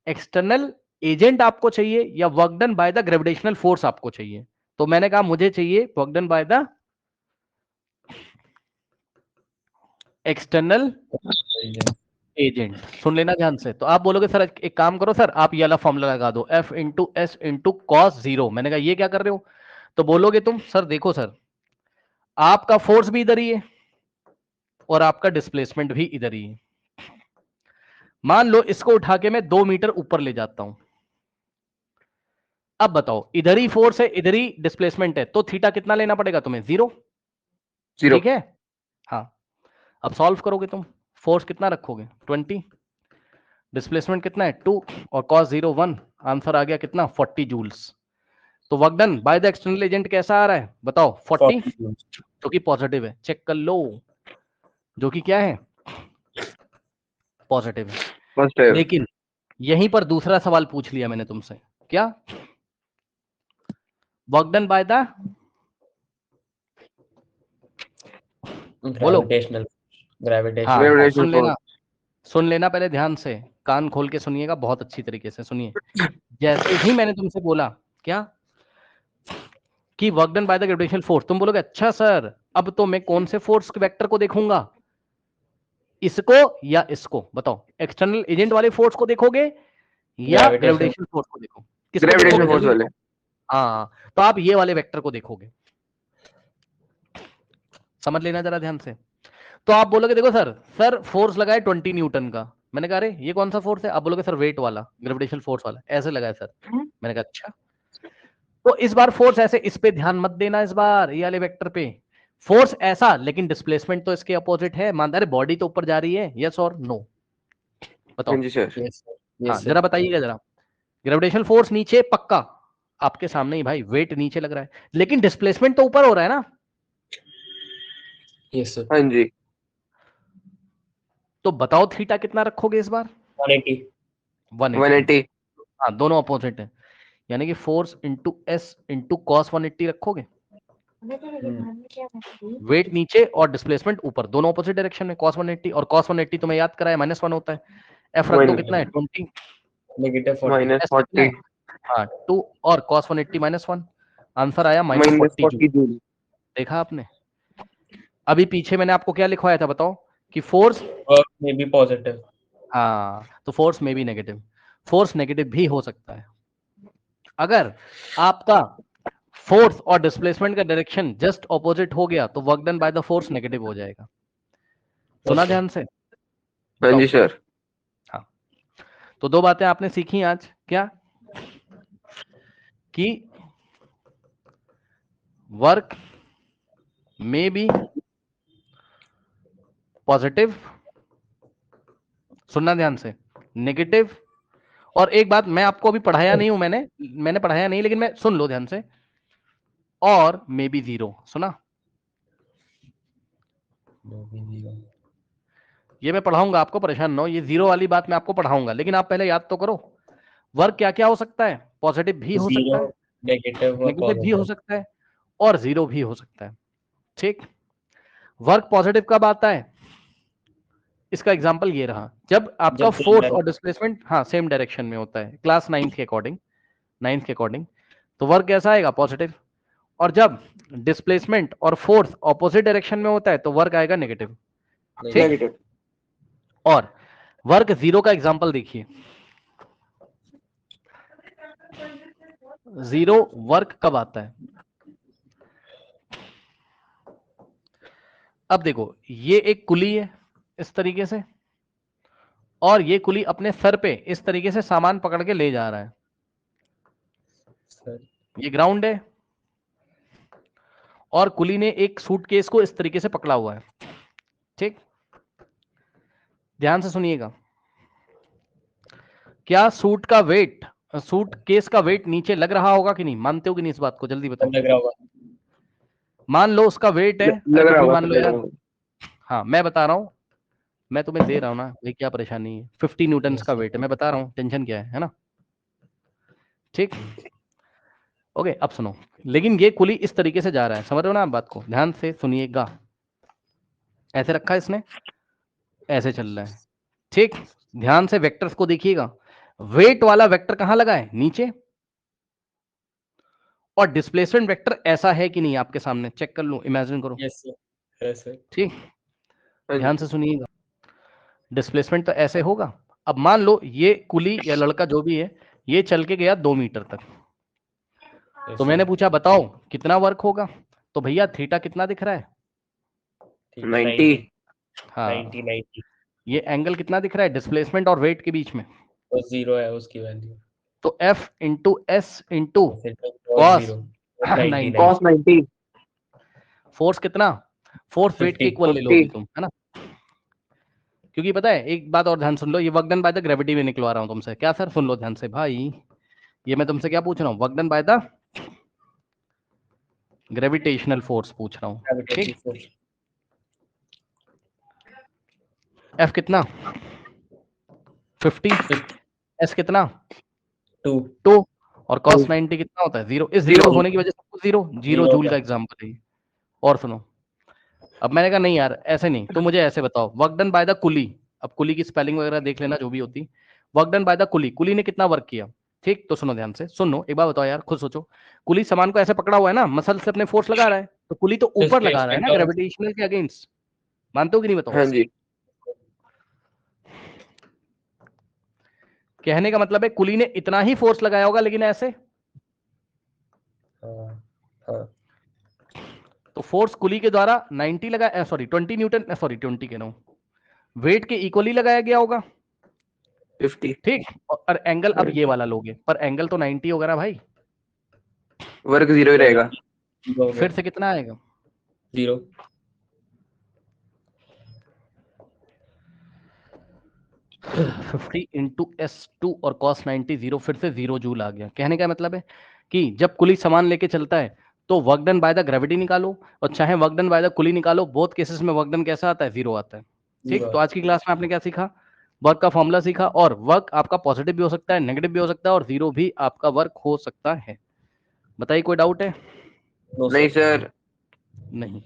external agent आपको चाहिए या work done by the gravitational force आपको चाहिए। तो मैंने कहा मुझे चाहिए work done by the external agent. सुन लेना ध्यान से, तो आप बोलोगे सर एक काम करो सर, आप ये वाला फॉर्मूला लगा दो, F into S into cos zero. मैंने कहा ये क्या कर रहे हो, तो बोलोगे तुम सर देखो सर, आपका फोर्स भी इधर ही है और आपका डिस्प्लेसमेंट भी इधर ही है। मान लो इसको उठा के मैं 2 मीटर ऊपर ले जाता हूं, अब बताओ इधर ही फोर्स है इधर ही डिस्प्लेसमेंट है, तो थीटा कितना लेना पड़ेगा तुम्हें, 0। जीरो। ठीक है, हाँ। अब सॉल्व करोगे तुम, फोर्स कितना रखोगे 20, डिस्प्लेसमेंट कितना है 2, और cos 0 1, आंसर आ गया कितना 40 जूल्स। तो work done by the external agent कैसा आ रहा है बताओ, 40, जो कि पॉजिटिव है, चेक कर लो, जो कि क्या है पॉजिटिव है। फर्स्ट है। लेकिन यहीं पर दूसरा सवाल पूछ लिया मैंने तुमसे, क्या, वर्क डन बाय द, बोलो। Gravitational. हाँ, Gravitational. हाँ, ग्रेविटेशनल सुन फोर्स। लेना, सुन लेना पहले ध्यान से, कान खोल के सुनिएगा, बहुत अच्छी तरीके से सुनिए। जैसे ही मैंने तुमसे बोला क्या कि work done by the gravitational force, तुम बोलोगे अच्छा सर अब तो मैं कौन से फोर्स वेक्टर को देखूंगा, इसको या इसको, बताओ एक्सटर्नल एजेंट वाले फोर्स को देखोगे या Gravitational. ग्रेविटेशनल फोर्स को देखो, किसको ग्रेविटेशनल देखोगे फोर्स जल्दी वाले। बताओ। हाँ, तो आप ये वाले वेक्टर को देखोगे, समझ लेना जरा ध्यान से। तो आप बोलोगे देखो सर, सर फोर्स लगा है 20 न्यूटन का। मैंने कहा अरे ये कौन सा फोर्स है, आप बोलोगे सर वेट वाला, ग्रेविटेशनल फोर्स वाला, ऐसे लगा है सर। मैंने कहा अच्छा, तो इस बार फोर्स ऐसे, इस पे ध्यान मत देना, इस बार ये वाले वेक्टर पे फोर्स ऐसा, लेकिन डिस्प्लेसमेंट तो इसके अपोजिट है। मान अरे बॉडी तो ऊपर जा रही है, यस और नो, बताओ। हाँ जी सर। Yes, sir. हाँ Yes, sir. जरा बताइएगा जरा, ग्रेविटेशनल फोर्स नीचे पक्का आपके सामने ही भाई, वेट नीचे लग रहा है, लेकिन डिस्प्लेसमेंट तो ऊपर हो रहा है ना। Yes, sir. हाँ जी। तो बताओ थीटा कितना रखोगे इस बार, 180. 180। 180। हाँ दोनों अपोजिट है, यानी कि force into S into cos 180 रखोगे, वेट नीचे और डिस्प्लेसमेंट ऊपर, दोनों अपोजिट डायरेक्शन में, cos 180, और cos 180 तुम्हें याद कराया -1 होता है। f रख दो कितना है 20, -40. -40। s कितना है हाँ 2, और cos 180 -1, आंसर आया -40 जूल। -40 जूल। देखा आपने, अभी पीछे मैंने आपको क्या लिखवाया था बताओ, कि force, Work may be positive. हाँ तो फोर्स में भी नेगेटिव, फोर्स नेगेटिव भी हो सकता है। अगर आपका फोर्स और डिस्प्लेसमेंट का डायरेक्शन जस्ट ऑपोजिट हो गया, तो work done by the force negative हो जाएगा। सुना Okay. ध्यान से, हाँ जी सर। हाँ। तो दो बातें आपने सीखी आज, क्या कि वर्क मे बी पॉजिटिव, सुनना ध्यान से, नेगेटिव, और एक बात मैं आपको अभी पढ़ाया नहीं हूं, मैंने पढ़ाया नहीं, लेकिन मैं सुन लो ध्यान से, और मे बी जीरो। सुना? ये मैं पढ़ाऊंगा आपको, परेशान ना हो, ये जीरो वाली बात मैं आपको पढ़ाऊंगा, लेकिन आप पहले याद तो करो वर्क क्या क्या हो सकता है। पॉजिटिव भी हो सकता है, नेगेटिव और नेगेटिव भी हो पॉजिटिव। सकता है, और जीरो भी हो सकता है। ठीक, वर्क पॉजिटिव कब आता है? इसका एग्जांपल ये रहा, जब आपका जब same फोर्स और direction- डिस्प्लेसमेंट हाँ सेम डायरेक्शन में होता है, क्लास 9th के अकॉर्डिंग, तो वर्क कैसा आएगा? पॉजिटिव। और जब डिस्प्लेसमेंट और फोर्स ऑपोजिट डायरेक्शन में होता है तो वर्क आएगा नेगेटिव। ठीक, नेगेटिव। और वर्क जीरो का एग्जांपल देखिए, जीरो वर्क कब आता है? अब देखो, ये एक कुली है इस तरीके से, और ये कुली अपने सर पे इस तरीके से सामान पकड़ के ले जा रहा है। सर, ये ग्राउंड है, और कुली ने एक सूटकेस को इस तरीके से पकड़ा हुआ है। ठीक, ध्यान से सुनिएगा, क्या सूटकेस का वेट नीचे लग रहा होगा कि नहीं? मानते हो कि नहीं इस बात को? जल्दी बताओ। लग रहा होगा। मान लो उसका वेट है, लग अरे कुछ रहा भी होगा, मान लो लग रहा यार, होगा। हाँ मैं बता रहा हूं, मैं तुम्हें दे रहा हूं ना भाई, क्या परेशानी है, 50 न्यूटन का वेट है, मैं बता रहा हूं, टेंशन क्या है ना? ठीक, ओके, अब सुनो, लेकिन ये कुली इस तरीके से जा रहा है, समझ रहे हो ना आप बात को? ध्यान से सुनिएगा, ऐसे रखा है इसने, ऐसे चल रहा है। ठीक, ध्यान से वेक्टर्स को देखिएगा, वेट वाला वेक्टर कहां लगा है? नीचे, और डिस्प्लेसमेंट वेक्टर ऐसा है कि नहीं आपके सामने? चेक कर लो, इमेजिन करो। Yes sir, yes sir. ठीक, हाँ ध्यान जी। से सुनिएगा, डिस्प्लेसमेंट तो ऐसे होगा। अब मान लो ये कुली या लड़का जो भी है, ये चल के गया 2 मीटर तक, यस तो मैंने सर। पूछा बताओ कितना वर्क होगा, तो भैया थीटा कितना दिख रहा है? ठीक है, 90। हाँ, 90। ये एंगल कितना दिख रहा है डिस्प्लेसमेंट और वेट के बीच में? तो जीरो है उसकी वैल्यू। तो F इंटू एस इंटू फिर कॉस जीरो। 90। कॉस 90। फोर्स कितना? फोर्स वेट के 50। इक्वल ले लोगे तुम, है ना? क्योंकि पता है, एक बात और ध्यान सुन लो, ये work done by the gravity में निकलवा रहा हूं तुमसे। क्या सर? सुन लो ध्यान से भाई, ये मैं तुमसे क्या पूछ रहा हूँ? Work done by the gravitational force पूछ रहा हूँ। ठीक, F कितना? 50, S कितना? 2। 2, और cos 90 कितना होता है? 0। इस जीरो होने की वजह से जीरो जूल का एग्जांपल है। और सुनो, अब मैंने कहा नहीं यार ऐसे नहीं, तो मुझे ऐसे बताओ, वर्क डन बाय द कुली, अब कुली की स्पेलिंग वगैरह देख लेना जो भी होती, वर्क डन बाय द कुली, कुली ने कितना वर्क किया? ठीक, तो सुनो ध्यान से, सुनो एक बार बताओ यार, खुद सोचो, कुली सामान को ऐसे पकड़ा हुआ है ना, मसल से अपने फोर्स लगा रहा है, तो कुली तो ऊपर लगा रहा है ना ग्रेविटेशनल के अगेंस्ट, मानते हो कि नहीं? बताओ। हाँ जी। कहने का मतलब है कुली ने इतना ही फोर्स लगाया होगा, लेकिन ऐसे, तो फोर्स कुली के द्वारा 90 लगा, सॉरी 20 न्यूटन, सॉरी 20 कह रहा हूं, वेट के इक्वली लगाया गया होगा। 50। ठीक, और एंगल अब ये वाला लोगे, पर एंगल तो 90 होगा ना भाई, वर्क 0 ही रहेगा। फिर से कितना आएगा? 0। 50 इंटू S2 और cos 90 0, फिर से 0 जूल आ गया। कहने का मतलब है कि जब कुली सामान लेके चलता है तो work done by the gravity निकालो, और चाहे वर्क डन बाय द कुली निकालो, बोथ केसेस में वर्क डन कैसा आता है? 0 आता है। ठीक, तो आज की क्लास में आपने क्या सीखा? वर्क का फॉर्मूला सीखा, और वर्क आपका पॉजिटिव भी हो सकता है, नेगेटिव भी हो सकता है, और 0 भी आपका वर्क हो सकता है। बताइए, कोई डाउट है? नहीं सर। नहीं।